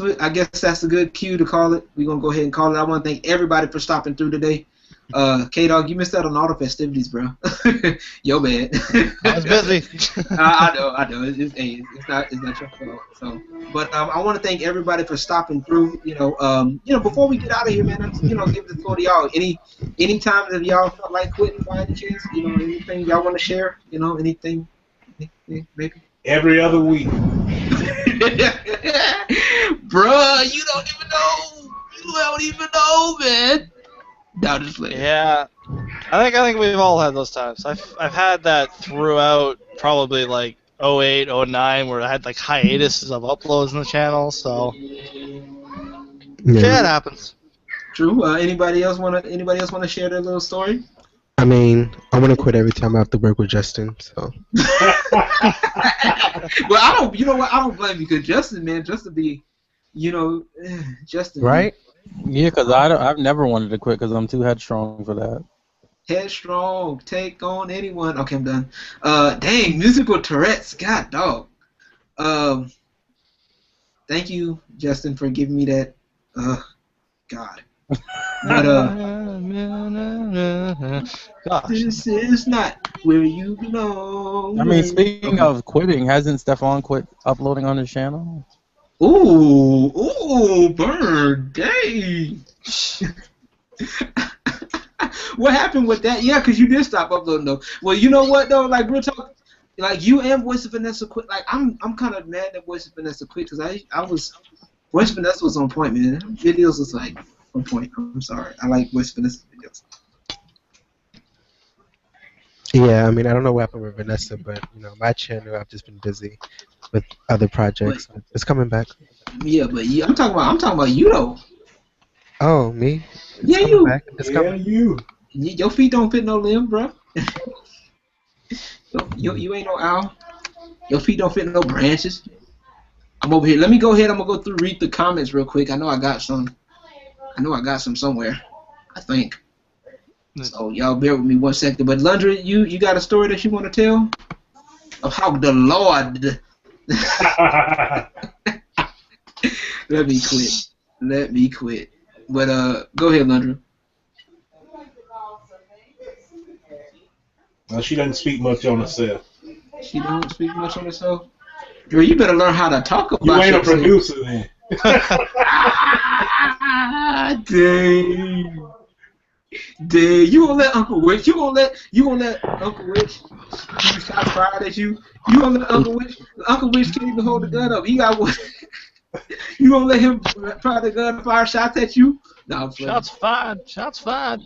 that's a good cue to call it. We're gonna go ahead and call it. I want to thank everybody for stopping through today. K-Dog, you missed out on all the festivities, bro. Yo, bad. I was busy. I know. It's not your fault. So, but I want to thank everybody for stopping through. Before we get out of here, man, I'm just, give the floor to y'all. Any time that y'all felt like quitting by any chance, anything y'all want to share, anything, maybe. Every other week. Bruh, you don't even know. You don't even know, man. No, just play. Yeah, I think we've all had those times. I've had that throughout probably like 08, 09, where I had like hiatuses of uploads in the channel. So yeah, it happens. True. Anybody else want to share their little story? I mean, I want to quit every time I have to work with Justin. So. Well, I don't. You know what? I don't blame you, because Justin be, Justin. Right? Yeah, because I've never wanted to quit because I'm too headstrong for that. Headstrong, take on anyone. Okay, I'm done. Dang, musical Tourette's. God, dog. Thank you, Justin, for giving me that. God. But this is not where you belong. I mean, speaking of quitting, hasn't Stefan quit uploading on his channel? Ooh, burn, dang. What happened with that? Yeah, because you did stop uploading though. Well, you know what though? Like, real talk. Like, you and Voice of Vanessa quit. Like, I'm kind of mad that Voice of Vanessa quit, because Voice of Vanessa was on point, man. Videos was like on point. I'm sorry. I like Voice of Vanessa videos. Yeah, I mean, I don't know what happened with Vanessa, but my channel, I've just been busy with other projects. It's coming back. Yeah, but I'm talking about you though. Oh, me? Yeah, you. Back. It's coming. You. Your feet don't fit no limb, bro. You ain't no owl. Your feet don't fit no branches. I'm over here. Let me go ahead. I'm gonna read the comments real quick. I know I got some somewhere. I think. So y'all bear with me 1 second. But Lundra, you got a story that you want to tell of how the Lord. Let me quit. But go ahead, Lundra. Well, she doesn't speak much on herself. She don't speak much on herself. Girl, you better learn how to talk about yourself. You ain't a producer then. Dang. You gonna let Uncle Witch? You gonna let Uncle Witch shoot shots fired at you? You gonna let Uncle Witch? Uncle Witch can't even hold the gun up. He got one. You gonna let him try the gun and fire shots at you? No, shots fired. Shots fired.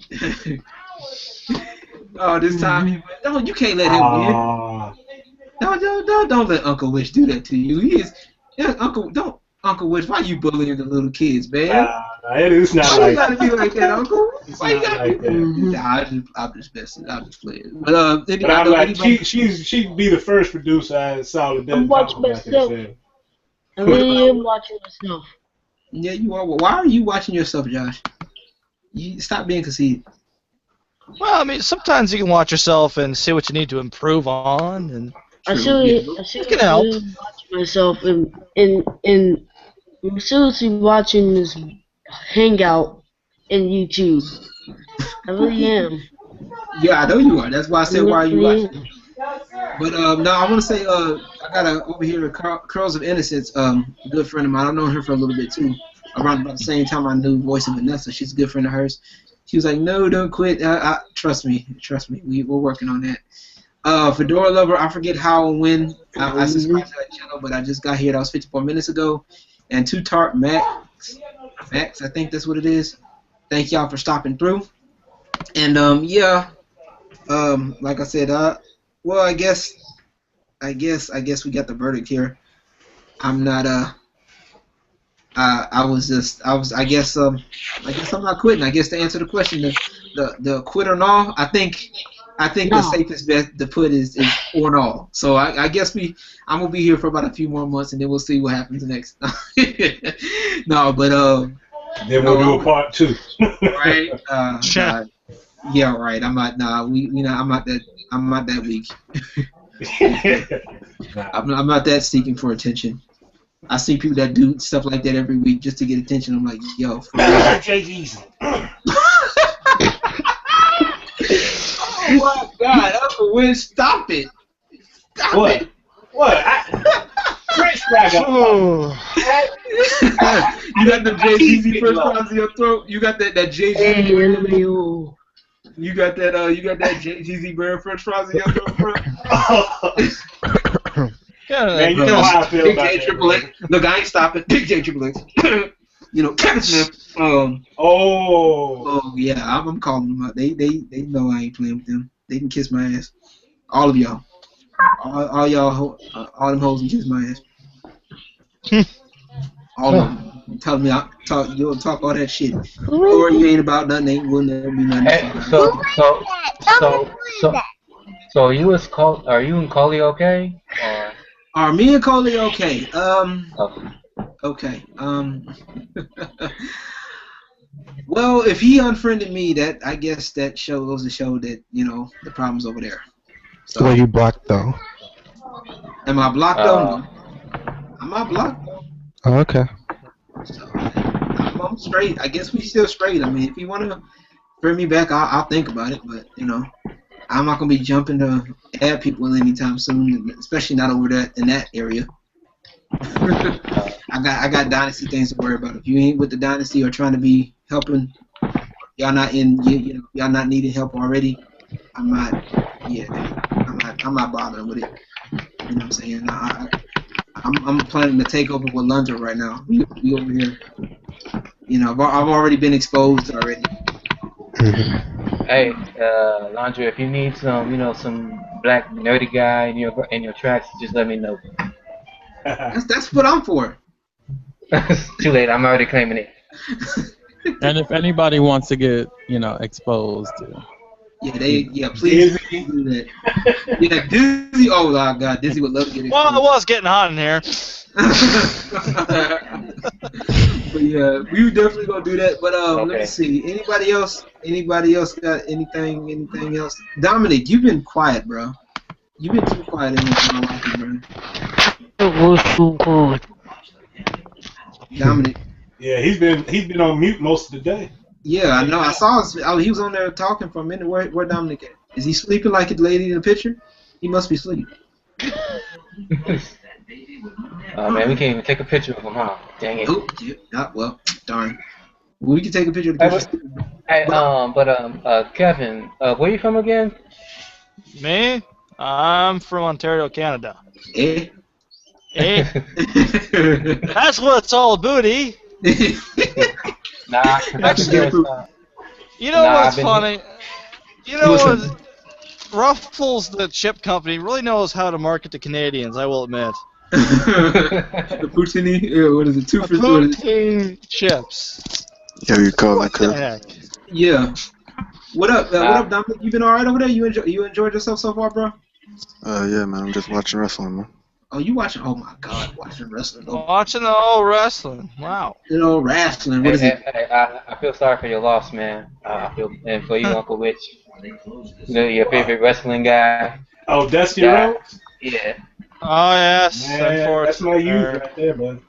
Oh, this time no, you can't let him win. Don't let Uncle Witch do that to you. He is Uncle Witch. Why you bullying the little kids, man? It is not why like you gotta be like that, Uncle? Why you gotta like be? that. Nah, I'm just messing. I'm just playing. But anybody, she'd be the first producer I saw that doesn't watch talk about myself. herself. I really am watching myself. Yeah, you are. Why are you watching yourself, Josh? You stop being conceited. Well, I mean, sometimes you can watch yourself and see what you need to improve on, and I seriously help. watch myself and I'm seriously watching this hangout in YouTube. I really am. Yeah, I know you are. That's why I said, why are you watching? But no, I want to say, I got over here Curls of Innocence, a good friend of mine. I've known her for a little bit too. Around about the same time I knew Voice of Vanessa. She's a good friend of hers. She was like, no, don't quit. Trust me. We're working on that. Fedora Lover, I forget how and when I subscribed to that channel, but I just got here. That was 54 minutes ago. And Two Tart Max, I think that's what it is. Thank y'all for stopping through. And like I said, well, I guess we got the verdict here. I'm not I guess I'm not quitting. I guess to answer the question, the quit or no, I think the safest bet to put is or no. So I guess I'm gonna be here for about a few more months, and then we'll see what happens next. No, but then we'll do a part 2. Right? Yeah, right. I'm not. Nah, I'm not that weak. I'm not that seeking for attention. I see people that do stuff like that every week just to get attention. I'm like, yo. Jay-Z's. Oh my God, Uncle Win, stop it. Stop it. What? French fry got You got the Jay-Z first class in your throat. You got that Jay-Z. You got that Jay-Z brand French fries in your throat, bro. Man, you know how I feel Big about J that. Triple X. Look, I ain't stopping. Big J Triple X. You know, Kevin Smith. Oh yeah, I'm calling them out. They know I ain't playing with them. They can kiss my ass. All of y'all. All y'all, all them hoes can kiss my ass. All of them. Telling me you'll talk all that shit. Or you ain't about nothing, ain't will never be nothing. Hey, so are you and Coley okay? Or? Are me and Coley okay? Okay. Well, if he unfriended me, that I guess that goes to show that the problem's over there. So are you blocked though? Am I blocked though? No. I'm not blocked. Oh, okay. So, I'm straight. I guess we still straight. I mean, if you want to bring me back, I'll think about it. But I'm not gonna be jumping to add people anytime soon, especially not over that in that area. I got dynasty things to worry about. If you ain't with the dynasty or trying to be helping, y'all not y'all not needing help already. I'm not bothering with it. You know what I'm saying? I'm planning to take over with Lundra right now. We over here. I've already been exposed already. Hey, Lundra, if you need some black nerdy guy in your tracks, just let me know. That's what I'm for. Too late. I'm already claiming it. And if anybody wants to get exposed. Please do that. Yeah, Dizzy. Oh my God, Dizzy would love to get exposed. Well, it was getting hot in here. But yeah, we definitely gonna do that. But Okay. Let me see. Anybody else got anything else? Dominic, you've been quiet, bro. You've been too quiet in this life, bro. It was so good. Dominic. Yeah, he's been on mute most of the day. Yeah, I know. I saw he was on there talking for a minute. Where Dominic at? Is he sleeping like the lady in the picture? He must be sleeping. Oh man, we can't even take a picture of him, huh? Dang it. Oh, yeah, well, darn. Well, we can take a picture of the picture. Kevin, where you from again? Me? I'm from Ontario, Canada. Eh? Eh? That's what it's all booty. Nah, You know what's funny? You know what? Ruffles, the chip company, really knows how to market to Canadians, I will admit. The poutine? What is it? Two for two. Poutine chips. Yeah, you call What that the curve. heck? Yeah. What up, Dominic? You been alright over there? You enjoyed yourself so far, bro? Yeah, man, I'm just watching wrestling, man. Oh, you watching? Oh my God, watching wrestling. Oh, Watching the old wrestling. Wow. Wrestling. What is it? I feel sorry for your loss, man. And for you, Uncle Rich. Your favorite wrestling guy. Oh, Dusty Rhodes? Yeah. Oh yes. Man, that's my youth right there, bud.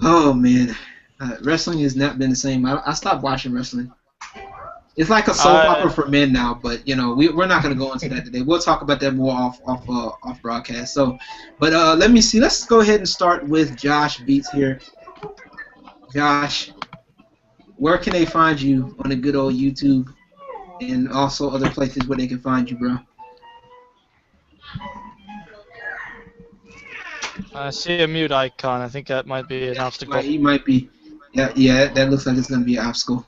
Oh man, wrestling has not been the same. I stopped watching wrestling. It's like a soap opera for men now, but we're not gonna go into that today. We'll talk about that more off broadcast. So, but let me see. Let's go ahead and start with Josh Beats here. Josh, where can they find you on the good old YouTube, and also other places where they can find you, bro? I see a mute icon. I think that might be an obstacle. He might be. Yeah. That looks like it's gonna be an obstacle.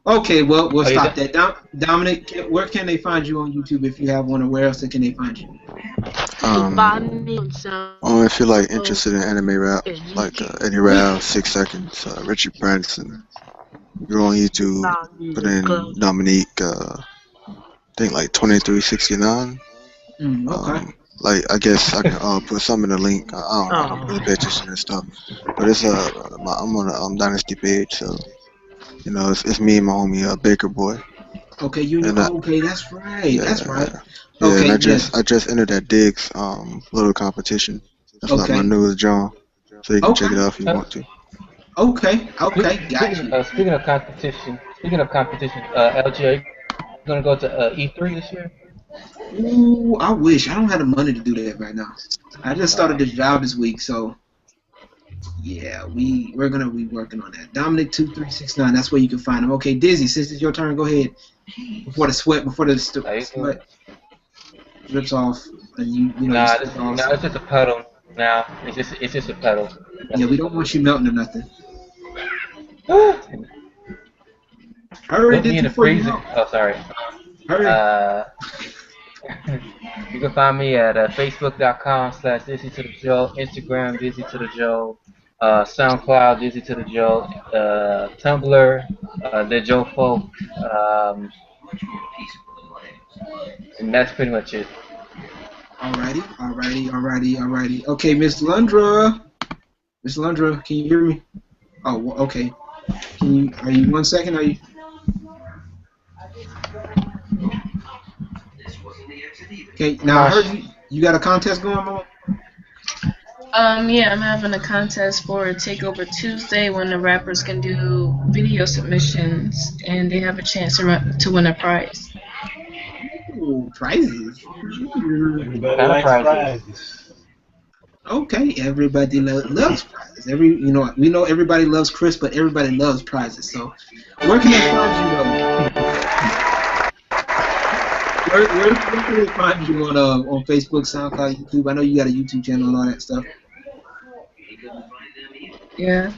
Okay, well, we'll stop that. Dominic, where can they find you on YouTube if you have one, or where else can they find you? If you're like interested in anime rap, like Eddie Ralph, 6 Seconds, Richie Prince, and you're on YouTube, put in Dominique, I think like 2369. Okay. Like I guess I can put some in the link. I don't really pay attention and stuff, but it's I'm on a Dynasty page, so it's me and my homie Baker Boy. Okay, you And okay? That's right. yeah, That's right. yeah, Okay, and yes. I just entered that Diggs little competition. That's like my Okay. newest John. So you can check Okay. it out if you want to. Okay. Okay. Got you. Speaking of competition, LG, are you gonna go to E3 this year? Ooh, I wish. I don't have the money to do that right now. I just started this job this week, so yeah, we're gonna be working on that. Dominic2369. That's where you can find him. Okay, Dizzy, since it's your turn, go ahead. Before the sweat drips off, and you know. Nah, it's just a puddle. Now it's just a puddle. Yeah, we don't want you melting or nothing. Hurry, Put me in the freezer. Oh, sorry. Hurry. You can find me at facebook.com/DizzyToTheJoe, Instagram DizzyToTheJoe, SoundCloud DizzyToTheJoe, Tumblr The Joe Folk, and that's pretty much it. Alrighty. Okay, Miss Lundra. Miss Lundra, can you hear me? Oh, okay. Are you 1 second? Are you? Okay, now I heard you got a contest going on? Yeah, I'm having a contest for Takeover Tuesday when the rappers can do video submissions and they have a chance to win a prize. Ooh, prizes. Everybody likes prizes. Okay, everybody loves prizes. We know everybody loves Chris, but everybody loves prizes. So, where can they find you, though? Where can they find you on Facebook, SoundCloud, YouTube? I know you got a YouTube channel and all that stuff. Yeah.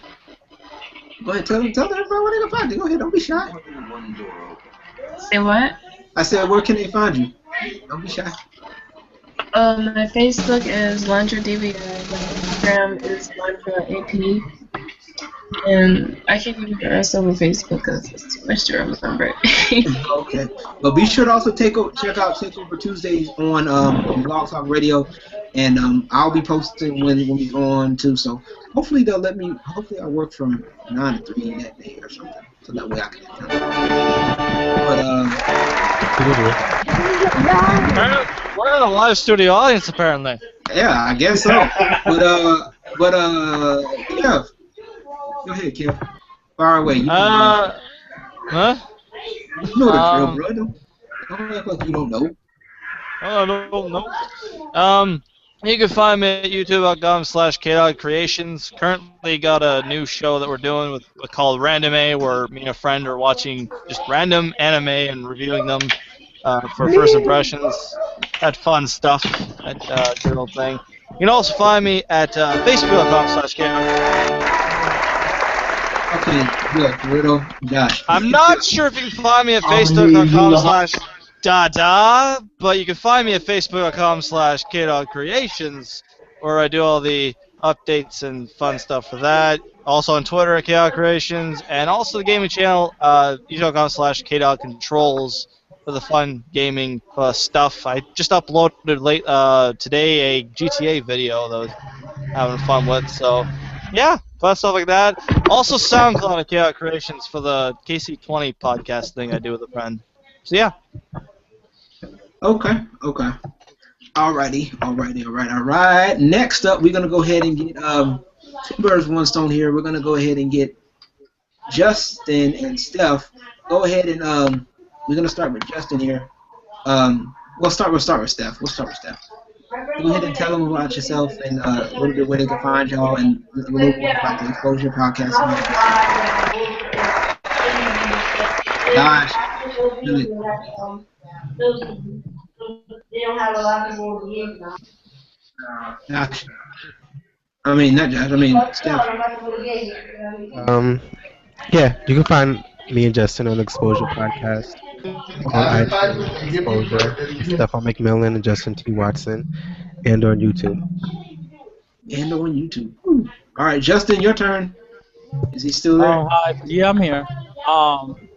Go ahead, tell everybody where they can find you. Go ahead, don't be shy. Say what? I said, where can they find you? Don't be shy. My Facebook is Landra DVI, my Instagram is Landra AP, and I can't give you the rest over Facebook because it's too much to remember. Okay, but be sure to also check out Takeover Tuesdays on Blog Talk Radio, and I'll be posting when we go on too. So hopefully they'll let me. Hopefully I work from 9 to 3 that day or something, so that way I can. We're in a live studio audience apparently. Yeah, I guess so. Yeah. Go ahead, Kev. Far away. Huh? You know the drill, bro. Don't act like you don't know. I don't know. You can find me at youtube.com/KDogCreations. Currently got a new show that we're doing called Random where me and a friend are watching just random anime and reviewing them for first impressions. That fun stuff, that good old thing. You can also find me at facebook.com/KDog. Okay, good. Weirdo. Josh. I'm not sure if you can find me at facebook.com/Dada, but you can find me at facebook.com/KDogCreations, where I do all the updates and fun stuff for that. Also on Twitter at KDogCreations, and also the gaming channel, youtube.com/KDogControls for the fun gaming stuff. I just uploaded today a GTA video that I was having fun with, so yeah, fun stuff like that. Also SoundCloud at KDog Creations for the KC20 podcast thing I do with a friend. So yeah. Okay. Alrighty. Next up, we're gonna go ahead and get two birds, one stone here. We're gonna go ahead and get Justin and Steph. Go ahead and we're gonna start with Justin here. We'll start with Steph. Go ahead and tell them about yourself and a little bit where they can find y'all and a little bit about the Exposure podcast. Gosh. Really. They don't have a lot of more games now. Josh. I mean, not Josh. I mean, Steph. Yeah, you can find me and Justin on the Exposure podcast on iTunes, Exposure, Stefan McMillan and Justin T. Watson, and on YouTube. All right, Justin, your turn. Is he still there? Oh, hi. Yeah, I'm here.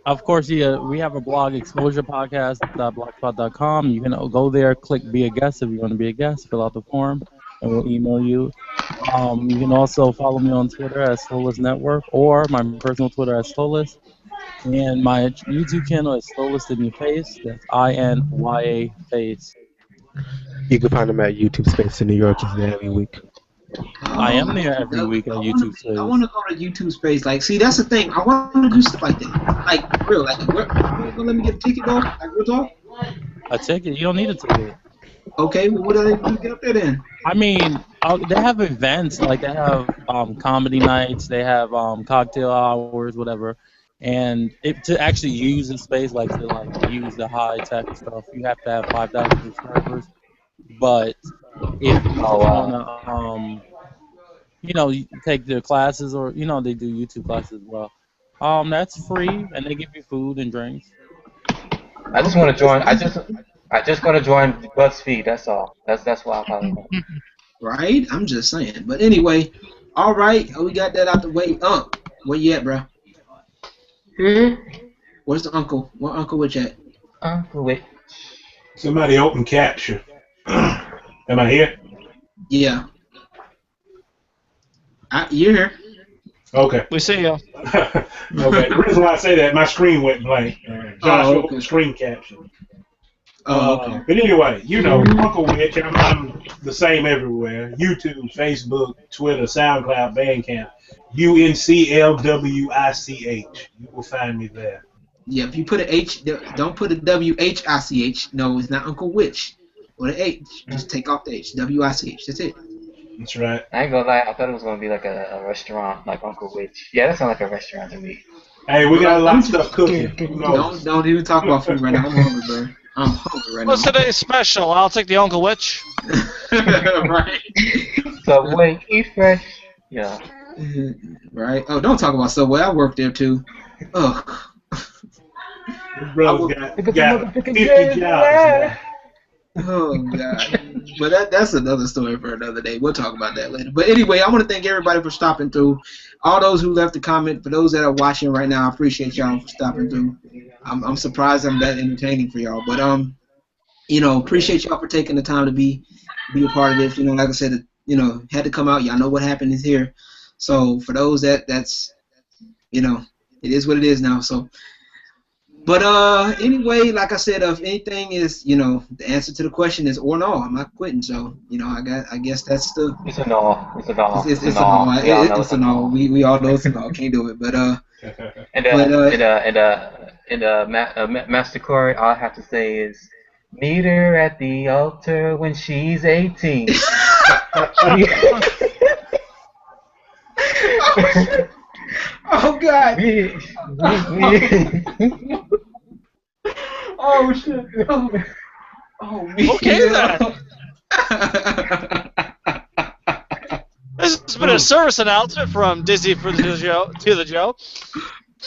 Of course, yeah, we have a blog, exposurepodcast.blogspot.com. You can go there, click Be a Guest if you want to be a guest, fill out the form, and we'll email you. You can also follow me on Twitter at Slowless Network or my personal Twitter at Slowless. And my YouTube channel is Slowest in Your Face. That's INYA Face. You can find him at YouTube Space in New York. He's there every week. I am there every week on YouTube I Space. want to go to YouTube Space. Like, see, that's the thing. I want to do stuff like that. Like, for real. Like, let me get a ticket, though. Like, real talk. A ticket? You don't need a ticket. Okay, well, what do they do to get up there then? I mean, they have events. Like, they have comedy nights. They have cocktail hours, whatever. And to actually use the space, like to like use the high tech stuff, you have to have 5,000 subscribers. But if you wanna, you know, you take their classes, or you know, they do YouTube classes as well. That's free, and they give you food and drinks. I just want to join. I just want to join BuzzFeed. That's all. That's why I probably want. Right? I'm just saying. But anyway, all right, we got that out the way. Where you at, bro? Where's the uncle? Where Uncle Witch at? Uncle Witch. Somebody open capture. Am I here? Yeah. You're here. Okay. We see you. Okay. The reason why I say that, my screen went blank. Josh opened the screen capture. Okay. But anyway, you know, Uncle Witch, I'm the same everywhere. YouTube, Facebook, Twitter, SoundCloud, Bandcamp. UNCLWICH. You will find me there. Yeah, if you put an H, don't put a WHICH. No, it's not Uncle Witch. Or the H. Just take off the H. WICH. That's it. That's right. I ain't gonna lie, I thought it was gonna be like a restaurant, like Uncle Witch. Yeah, that sounds like a restaurant to me. Hey, we got a lot of stuff cooking. Don't even talk about food right now. I'm hungry, bro. I'm hungry right What's now. today's special? I'll take the Uncle Witch. Right. Subway, eat fresh. Yeah. Right. Oh, don't talk about Subway. I work there too. Ugh. Brother's got 50 jobs now. Oh God. But that's another story for another day. We'll talk about that later. But anyway, I want to thank everybody for stopping through. All those who left a comment, for those that are watching right now, I appreciate y'all for stopping through. I'm surprised I'm that entertaining for y'all. But you know, appreciate y'all for taking the time to be a part of this. You know, like I said, you know, had to come out. Y'all know what happened is here. So for those that's, you know, it is what it is now. So. But anyway, like I said, if anything is, you know, the answer to the question is or no, I'm not quitting. So, you know, I guess that's the. It's a no. It's a no. It's a no. It's a no. We all know it's a no. Can't do it. But and Master Corey, all I have to say is, meet her at the altar when she's 18. Oh God! Oh shit! Oh me. Okay then. This has been a service announcement from Disney for the Joe to the Joe.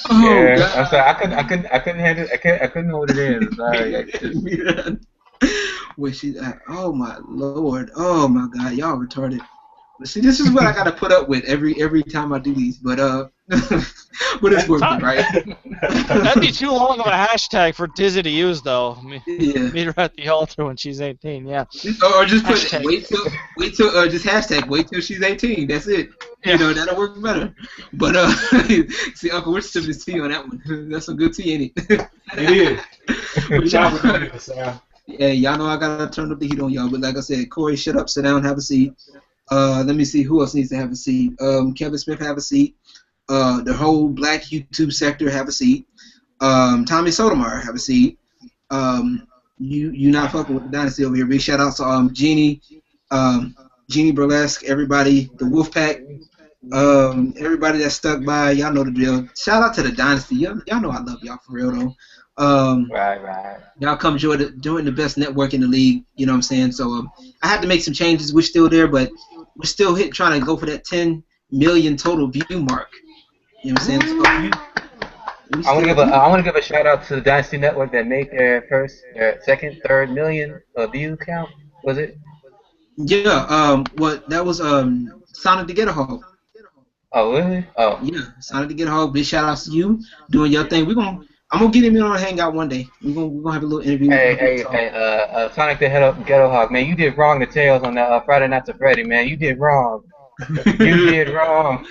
Oh yeah, God! I'm sorry. I couldn't handle it. I couldn't hold it in. Sorry. When she, oh my Lord! Oh my God! Y'all retarded. But see, this is what I gotta put up with every time I do these. But but it's worth it, right? That'd be too long of a hashtag for Disney to use, though. Yeah. Meet her at the altar when she's 18. Yeah. Or just put hashtag. wait till just hashtag wait till she's 18. That's it. Yeah. You know, that'll work better. But see, Uncle Rich took his tea on that one. That's some good tea, ain't it? It is. But yeah, y'all know I gotta turn up the heat on y'all. But like I said, Corey, shut up, sit down, have a seat. Let me see who else needs to have a seat. Kevin Smith, have a seat. The whole black YouTube sector, have a seat. Tommy Sotomayor, have a seat. You not fucking with the dynasty over here. Big shout out to Jeannie Burlesque, everybody, the Wolfpack, everybody that stuck by. Y'all know the drill. Shout out to the dynasty. Y'all know I love y'all for real though. Right. Y'all come join the best network in the league. You know what I'm saying? So I had to make some changes. We're still there, but we're still trying to go for that 10 million total view mark. You know what I'm saying? So I want to give a shout out to the Dynasty Network that made their second, third million view count. Was it? Yeah. What that was Sonic the Get-A-Hog. Oh really? Oh. Yeah, Sonic the Get-A-Hog. Big shout outs to you doing your thing. I'm gonna get him in on a hangout one day. We're gonna have a little interview. Hey, Sonic the Ghetto Hog, man, you did wrong to Tails on that Friday Nights at Freddy, man. You did wrong. You did wrong.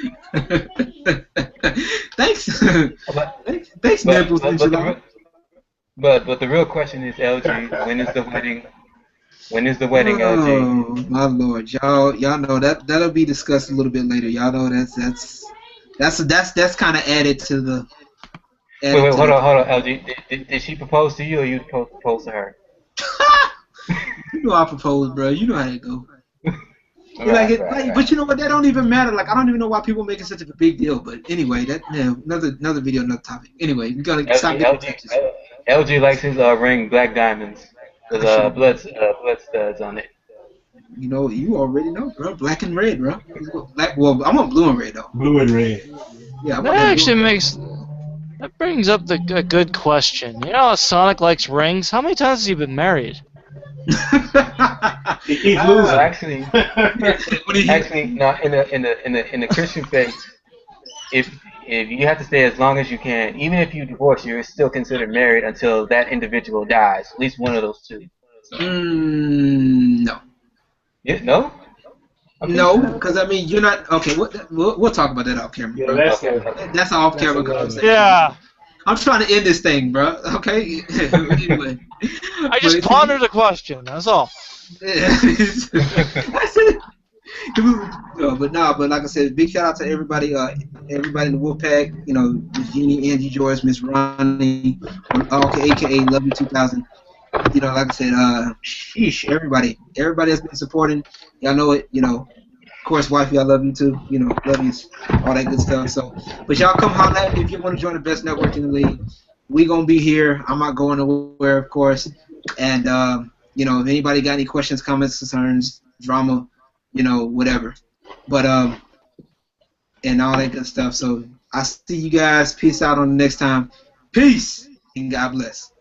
Thanks. But, Thanks, Nipples. but the real question is, LG, when is the wedding? When is the wedding, LG? Oh my lord, y'all know that'll be discussed a little bit later. Y'all know that's kind of added to the. Wait, hold on, LG. Did she propose to you, or you propose to her? You know I proposed, bro. You know how it go. But you know what? That don't even matter. Like I don't even know why people make it such a big deal. But anyway, another video, another topic. Anyway, we gotta stop. LG likes his ring black diamonds with blood studs on it. You know, you already know, bro. Black and red, bro. Black. Well, I want blue and red though. Blue and red. Yeah, that actually that brings up a good question. You know how Sonic likes rings? How many times has he been married? He's losing. Actually, no. In the Christian faith, if you have to stay as long as you can, even if you divorce, you're still considered married until that individual dies. At least one of those two. So. No. Yeah, no. No, because I mean you're not okay. We'll talk about that off camera. Yeah, that's an off camera conversation. Yeah. I'm trying to end this thing, bro. Okay. Anyway, I just pondered a question. That's all. That's it. But like I said, big shout out to everybody, everybody in the Wolfpack. You know, Miss Jeannie, Angie, Joyce, Miss Ronnie, aka Love You 2000. You know, like I said, sheesh, everybody that's been supporting, y'all know it. You know, of course, wifey, I love you too. You know, love you, all that good stuff. So, but y'all come holler at me if you want to join the best network in the league. We gonna be here. I'm not going nowhere, of course. And you know, if anybody got any questions, comments, concerns, drama, you know, whatever. But and all that good stuff. So I see you guys. Peace out on the next time. Peace and God bless.